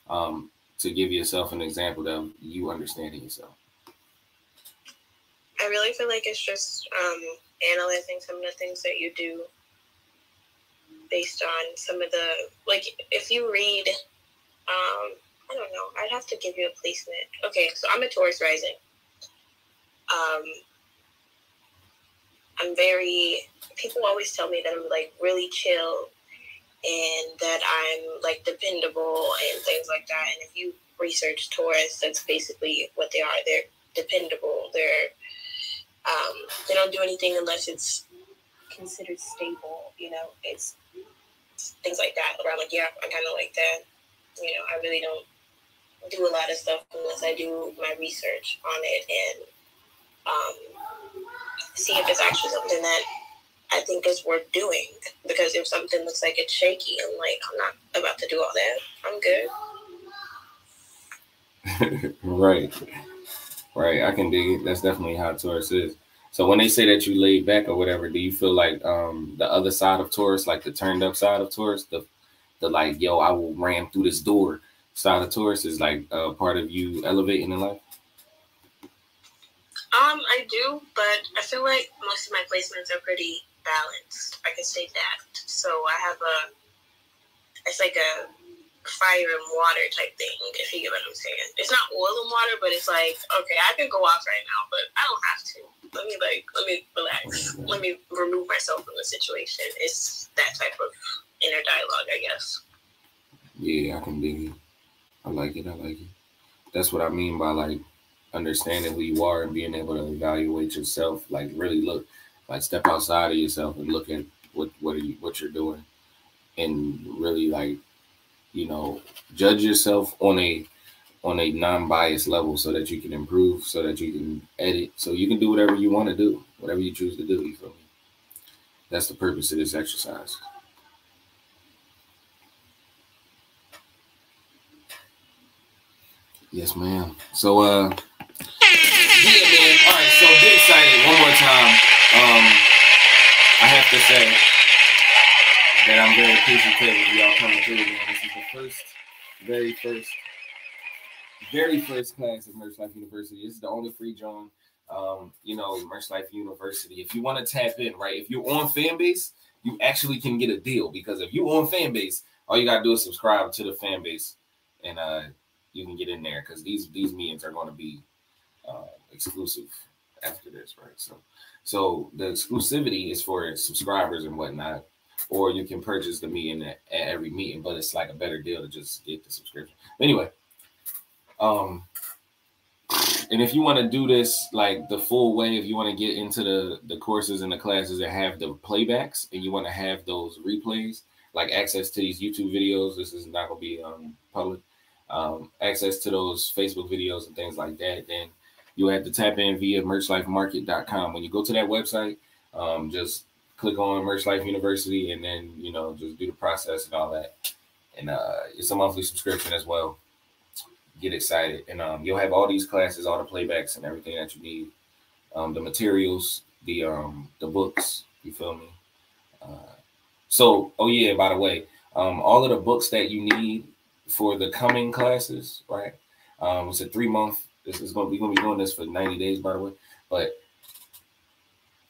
to give yourself an example of you understanding yourself? I really feel like it's just analyzing some of the things that you do based on some of the, like, if you read, I don't know, I'd have to give you a placement. Okay, so I'm a Taurus rising. I'm people always tell me that I'm like really chill and that I'm like dependable and things like that. And if you research Taurus, that's basically what they are. They're dependable. They don't do anything unless it's considered stable. You know, it's things like that. Where I'm like, yeah, I'm kind of like that. You know, I really don't do a lot of stuff unless I do my research on it and see if it's actually something that I think is worth doing. Because if something looks like it's shaky, I'm like, I'm not about to do all that. I'm good. Right. I can dig it. That's definitely how Taurus is. So when they say that you laid back or whatever, do you feel like the other side of Taurus, like the turned up side of Taurus, the like, yo, I will ram through this door side of Taurus is like part of you elevating in life? I do, but I feel like most of my placements are pretty balanced. I can say that. So I have it's like a fire and water type thing, if you get what I'm saying. It's not oil and water, but it's like, okay, I can go off right now, but I don't have to. Let me relax. Let me remove myself from the situation. It's that type of inner dialogue, I guess. Yeah, I can dig it. I like it. That's what I mean by like understanding who you are and being able to evaluate yourself. Like really look, like step outside of yourself and look at what you're doing, and really like, you know, judge yourself on a non-biased level so that you can improve, so that you can edit, so you can do whatever you want to do, whatever you choose to do. You feel me? That's the purpose of this exercise. Yes, ma'am. So, yeah, man. All right, so get excited one more time. I have to say that I'm very appreciative of y'all coming through, man. This is the very first class of Merch Life University. This is the only free joint, Merch Life University. If you want to tap in, right? If you're on Fanbase, you actually can get a deal, because if you're on Fanbase, all you gotta do is subscribe to the Fanbase, and you can get in there, because these meetings are going to be exclusive after this, right? So the exclusivity is for subscribers and whatnot, or you can purchase the meeting at every meeting, but it's like a better deal to just get the subscription. Anyway, and if you want to do this like the full way, if you want to get into the courses and the classes that have the playbacks, and you want to have those replays, like access to these YouTube videos, this is not going to be public, access to those Facebook videos and things like that, then you'll have to tap in via merchlifemarket.com. When you go to that website, just click on Merch Life University, and then, just do the process and all that. And it's a monthly subscription as well. Get excited. And you'll have all these classes, all the playbacks and everything that you need. The materials, the books, you feel me? Oh yeah, by the way, all of the books that you need for the coming classes, right? It's a 3-month. We're gonna be doing this for 90 days, by the way. But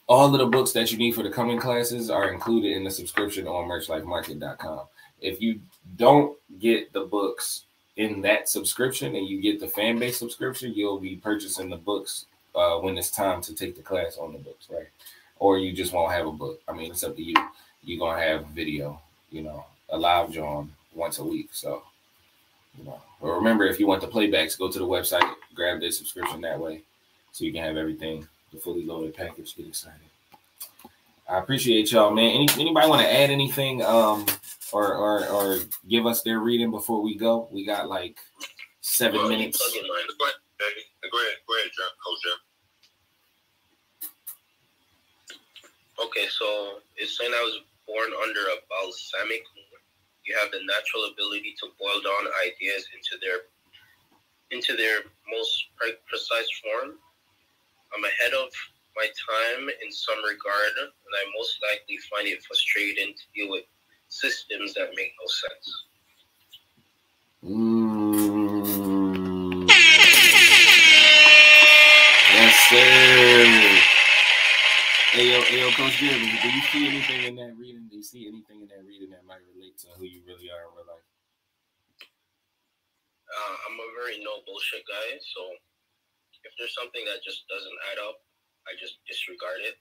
all of the books that you need for the coming classes are included in the subscription on merchlifemarket.com. If you don't get the books in that subscription and you get the Fanbase subscription, you'll be purchasing the books when it's time to take the class on the books, right? Or you just won't have a book. I mean, it's up to you. You're gonna have video, a live John once a week. So, but remember, if you want the playbacks, go to the website, grab the subscription that way, so you can have everything, the fully loaded package. Get excited. I appreciate y'all, man. Anybody want to add anything, or give us their reading before we go? We got like 7 minutes. Go ahead, Coach Jeff. Okay, so it's saying I was born under a balsamic moon. You have the natural ability to boil down ideas into their most precise form. I'm ahead of my time in some regard, and I most likely find it frustrating to deal with systems that make no sense. Yes, sir. Hey, Coach Jeremy, do you see anything in that reading? Do you see anything in that reading that might relate to who you really are in real life? I'm a very no bullshit guy, so if there's something that just doesn't add up, I just disregard it.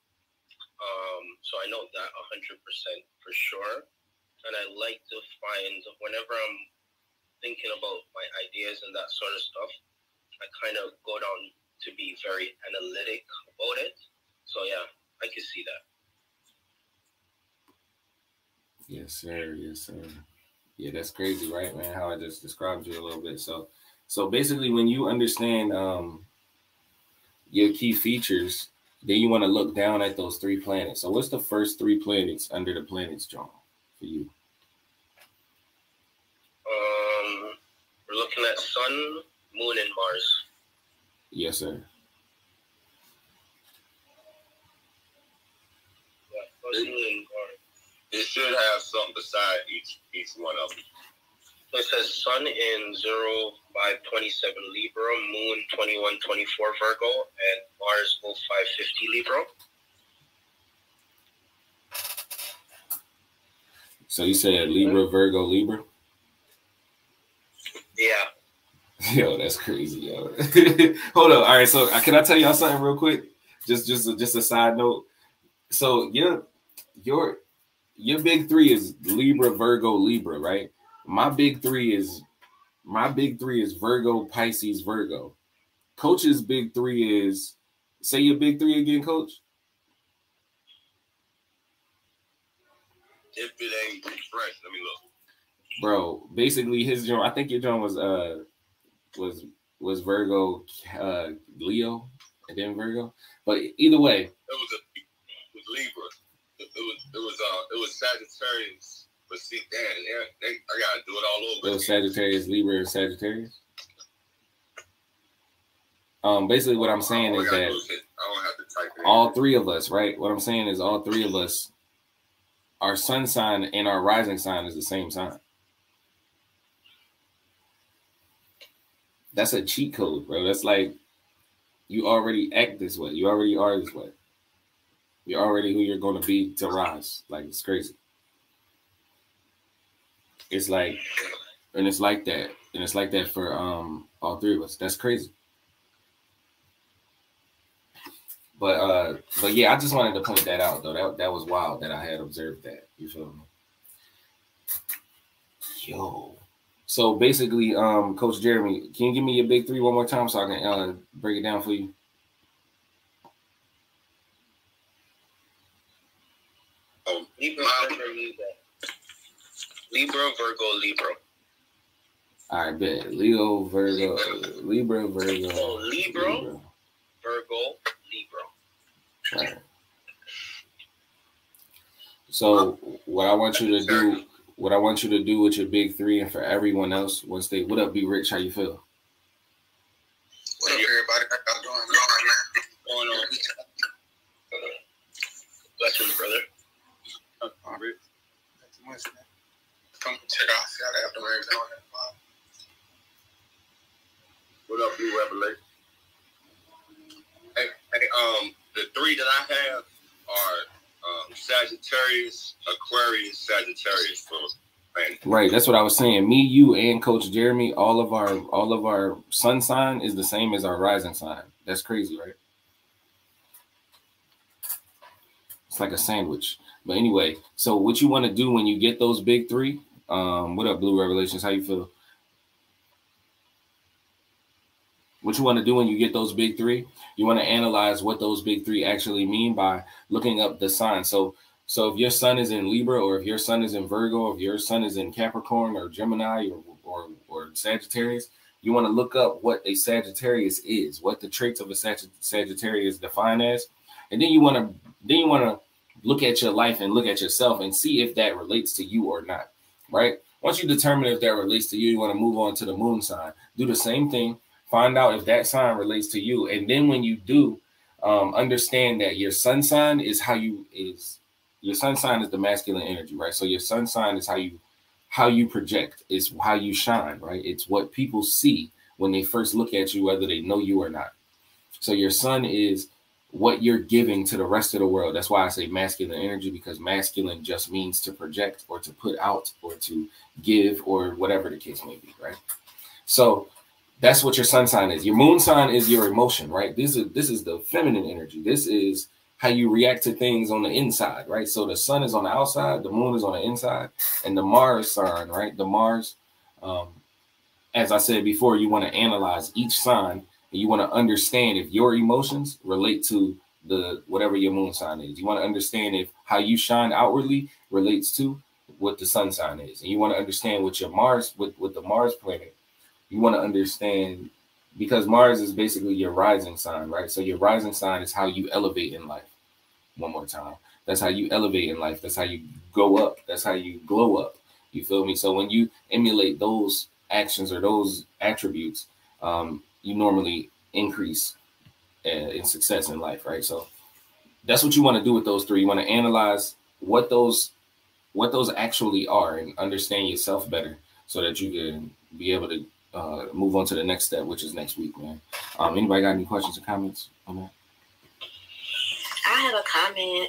So I know that 100% for sure. and I like to find, whenever I'm thinking about my ideas and that sort of stuff, I kind of go down to be very analytic about it. So yeah, I can see that. Yes, sir. Yes, sir. Yeah, that's crazy, right, man? How I just described you a little bit. So basically, when you understand your key features, then you want to look down at those 3 planets. So what's the first 3 planets under the planets, John, for you? We're looking at Sun, Moon, and Mars. Yes, sir. It should have something beside each one of them. So it says Sun in 0 by 27 Libra, Moon 21, 24 Virgo, and Mars 0550 Libra. So you said Libra, Virgo, Libra? Yeah. Yo, that's crazy, yo. Hold on. All right, so can I tell y'all something real quick? Just a side note. So your big 3 is Libra, Virgo, Libra, right? My big three is Virgo, Pisces, Virgo. Coach's big 3 is, say your big 3 again, Coach. If it ain't fresh, let me look. Bro, basically his joint, I think your joint was Virgo, Leo, and then Virgo. But either way, it was Libra. It was Sagittarius. But see, I gotta do it all over. It was Sagittarius, Libra, and Sagittarius. Basically what I'm saying is that all 3 of us, right? What I'm saying is all 3 of us, our sun sign and our rising sign is the same sign. That's a cheat code, bro. That's like you already act this way. You already are this way. You're already who you're going to be to rise. Like, it's crazy. It's like, and it's like that. And it's like that for all 3 of us. That's crazy. But yeah, I just wanted to point that out, though. That was wild that I had observed that. You feel me? Yo. So basically, Coach Jeremy, can you give me your big 3 one more time so I can break it down for you? Libra, Virgo, Libra. All right, bet. Leo, Virgo, Libra, Virgo. So Libra, Virgo, Libra. Right. So what I want you to do with your big 3 and for everyone else, once they, what up, Be Rich? How you feel? What up, everybody? How y'all doing? Going on? Blessings, brother. All right. Thanks so much, man. Come check out, see how the aftermath going. What up, Blue Revelation? Hey, the 3 that I have are Sagittarius, Aquarius, Sagittarius. Right, that's what I was saying. Me, you, and Coach Jeremy, all of our sun sign is the same as our rising sign. That's crazy, right? It's like a sandwich. But anyway, so what you want to do when you get those big 3? What up, Blue Revelations? How you feel? What you want to do when you get those big 3? You want to analyze what those big 3 actually mean by looking up the sign. So if your sun is in Libra, or if your sun is in Virgo, or if your sun is in Capricorn or Gemini or Sagittarius, you want to look up what a Sagittarius is, what the traits of a Sagittarius define as, and then you want to look at your life and look at yourself and see if that relates to you or not. Right? Once you determine if that relates to you, you want to move on to the moon sign. Do the same thing. Find out if that sign relates to you, and then when you do, understand that your sun sign is your sun sign is the masculine energy, right? So your sun sign is how you project, it's how you shine, right? It's what people see when they first look at you, whether they know you or not. So your sun is what you're giving to the rest of the world. That's why I say masculine energy, because masculine just means to project or to put out or to give or whatever the case may be, right? So that's what your sun sign is. Your moon sign is your emotion, right? This is the feminine energy. This is how you react to things on the inside, right? So the sun is on the outside, the moon is on the inside, and the Mars sign, right? The Mars, as I said before, you want to analyze each sign, and you want to understand if your emotions relate to the whatever your moon sign is. You want to understand if how you shine outwardly relates to what the sun sign is, and you want to understand what your Mars, with the Mars planet. You want to understand, because Mars is basically your rising sign, right? So your rising sign is how you elevate in life. One more time. That's how you elevate in life. That's how you go up. That's how you glow up. You feel me? So when you emulate those actions or those attributes, you normally increase in success in life, right? So that's what you want to do with those three. You want to analyze what those actually are and understand yourself better so that you can be able to move on to the next step, which is next week, man. Anybody got any questions or comments on that? I have a comment.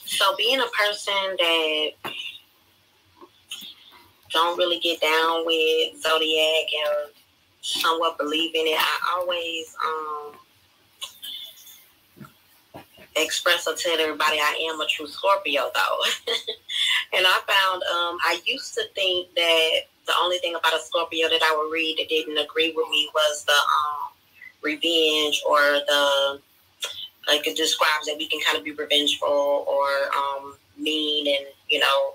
So being a person that don't really get down with zodiac and somewhat believe in it, I always express or tell everybody I am a true Scorpio, though. And I found I used to think that the only thing about a Scorpio that I would read that didn't agree with me was the revenge, or the, like, it describes that we can kind of be revengeful or mean and, you know,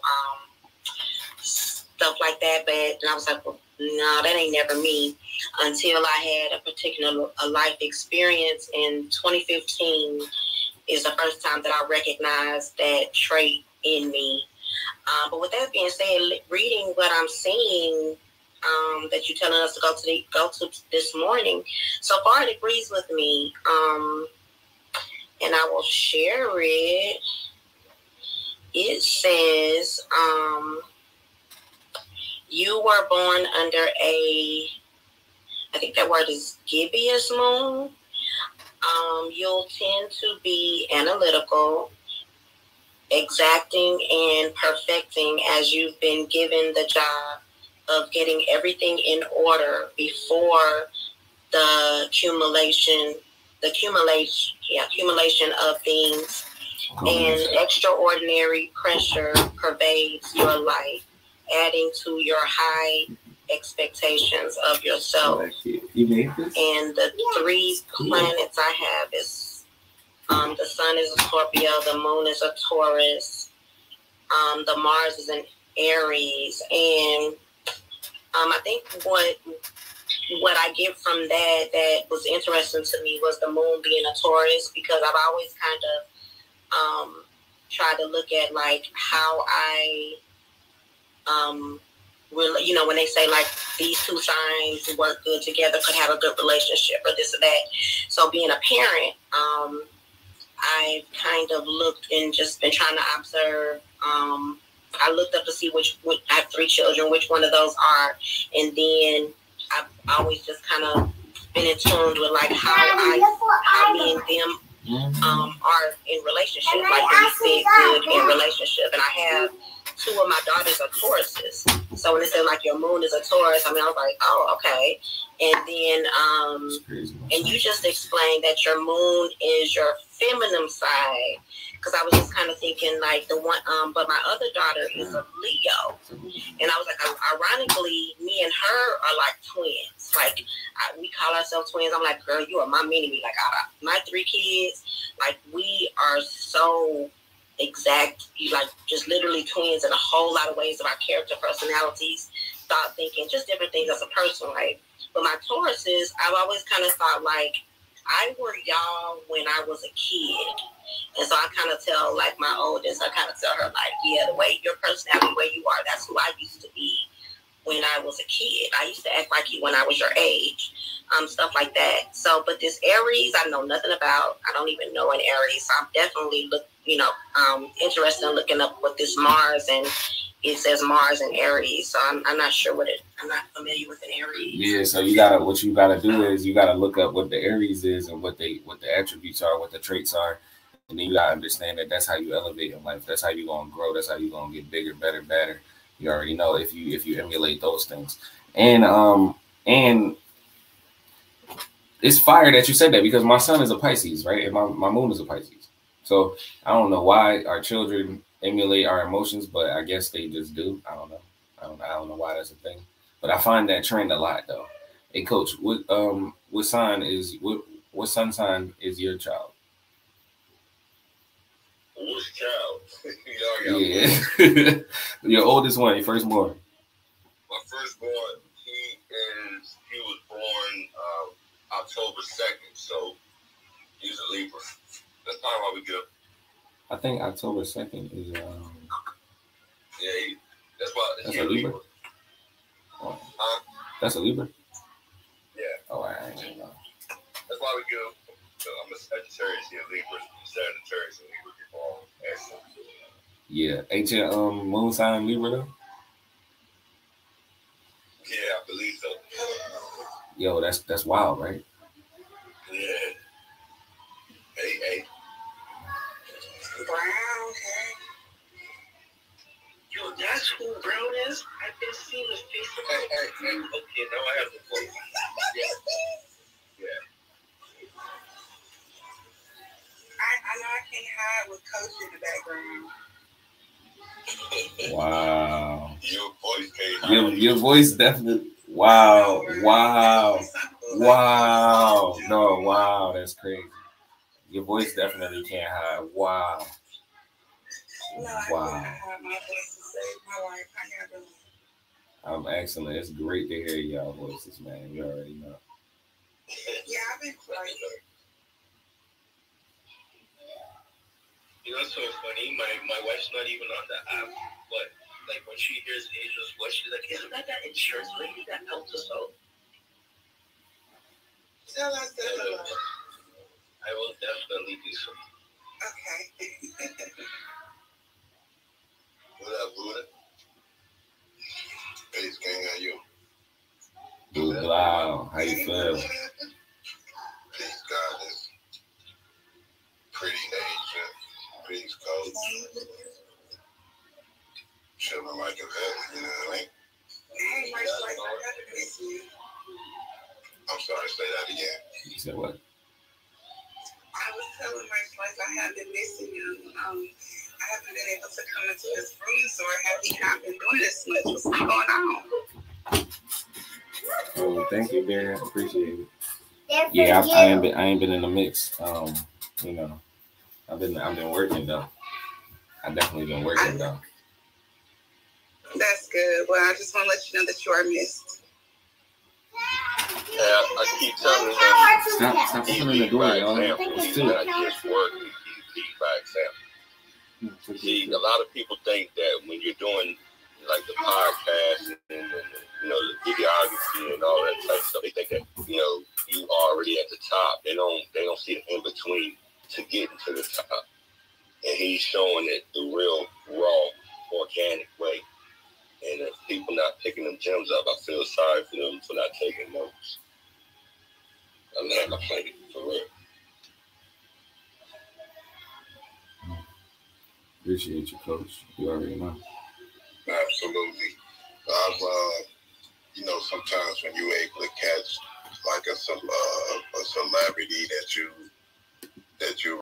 stuff like that. But and I was like, well, no, that ain't never me, until I had a particular life experience in 2015 is the first time that I recognized that trait in me. But with that being said, reading what I'm seeing, that you're telling us to go to this morning, so far it agrees with me. And I will share it. It says, you were born under I think that word is gibbous moon. You'll tend to be analytical, exacting, and perfecting, as you've been given the job of getting everything in order before the accumulation of things, and extraordinary pressure pervades your life, adding to your high expectations of yourself. And the three planets I have is the sun is a Scorpio, the moon is a Taurus, the Mars is an Aries, and I think what I get from that was interesting to me was the moon being a Taurus, because I've always kind of tried to look at like how I you know, when they say like these two signs work good together, could have a good relationship or this or that. So being a parent, I've kind of looked and just been trying to observe. I looked up to see I have 3 children, which one of those are, and then I've always just kind of been in tune with like how me and them are in relationship, like they fit good in relationship. And I have 2 of my daughters are Tauruses. So when they said like your moon is a Taurus, I mean, I was like, oh, okay. And then, and you just explained that your moon is your feminine side. Because I was just kind of thinking like the one, but my other daughter is a Leo. And I was like, ironically, me and her are like twins. Like we call ourselves twins. I'm like, girl, you are my mini-me. Like my 3 kids, like we are so exact, like just literally twins in a whole lot of ways of our character, personalities, thought, thinking, just different things as a person, right? But my Tauruses, I've always kind of thought like I were y'all when I was a kid. And so I kind of tell like my oldest, I kind of tell her like, yeah, the way your personality, the way you are, that's who I used to be when I was a kid. I used to act like you when I was your age, stuff like that. So, but this Aries, I know nothing about. I don't even know an Aries. So I'm definitely interested in looking up what this Mars, and it says Mars and Aries. So I'm not sure I'm not familiar with an Aries. Yeah. So what you gotta do is you gotta look up what the Aries is and what the attributes are, what the traits are. And then you gotta understand that that's how you elevate in life. That's how you gonna grow. That's how you gonna get bigger, better. You already know if you emulate those things. And it's fire that you said that because my son is a Pisces, right? And my moon is a Pisces. So I don't know why our children emulate our emotions, but I guess they just do. I don't know. I don't know why that's a thing. But I find that trend a lot though. Hey coach, what sun sign is your child? Which child? Yeah. Your oldest one, your firstborn. My firstborn, he was born October 2nd, so he's a Libra. That's probably why we get. I think October 2nd is Yeah, that's why that's a Libra. Oh. Huh? That's a Libra. Yeah. Oh, I ain't know. That's why we go. I'm a Sagittarius, yeah, Libra, Sagittarius, and Libra get born. Excellent. Yeah, ain't your moon sign Libra though? Yeah, I believe so. Yo, that's wild, right? Yeah. Hey. Brown hair. Yo, that's who Brown is? I've been seeing the face of Hey. Okay, now I have the quote. Yeah. I know I can't hide with Coach in the background. Wow. Your voice came. Your voice definitely. Wow. No, wow, that's crazy. Your voice definitely can't hide. Wow. Wow. I have my voice to save my life. I gotta. I'm excellent. It's great to hear y'all voices, man. You already know. Yeah, I've been quiet. You know, it's so funny. My wife's not even on the app, but like when she hears Asia's voice, she's like, "Isn't that insurance lady that helped us out?" Tell us that. I will definitely do so. Okay. What up, Buddha? Peace, gang, how you? Wow, how you feel? Peace, goddess. Pretty Asia. Peace, coach. Chilling like a vet, you know what I mean? Hey, my life, I gotta miss you. I'm sorry, say that again. You said what? I was telling my life I have been missing you. I haven't been able to come into this room, so have you not been doing this much? What's going on? Oh, thank you, Barry. I appreciate it. Yeah, I ain't been in the mix. You know, I've been working though. I definitely been working though. That's good. Well, I just want to let you know that you are missed. Yeah, I keep telling him. Stop opening the door, y'all. He's not just working. He's by example. See, a lot of people think that when you're doing like the podcast and you know the videography and all that type of stuff, they think that you already at the top. They don't see the in between to getting to the top. And he's showing it the real raw, organic way. And if people not picking them gems up, I feel sorry for them for not taking notes. I'm not gonna play it for real. Appreciate you, Coach. You already know. Absolutely. Sometimes when you're able to catch like a celebrity that you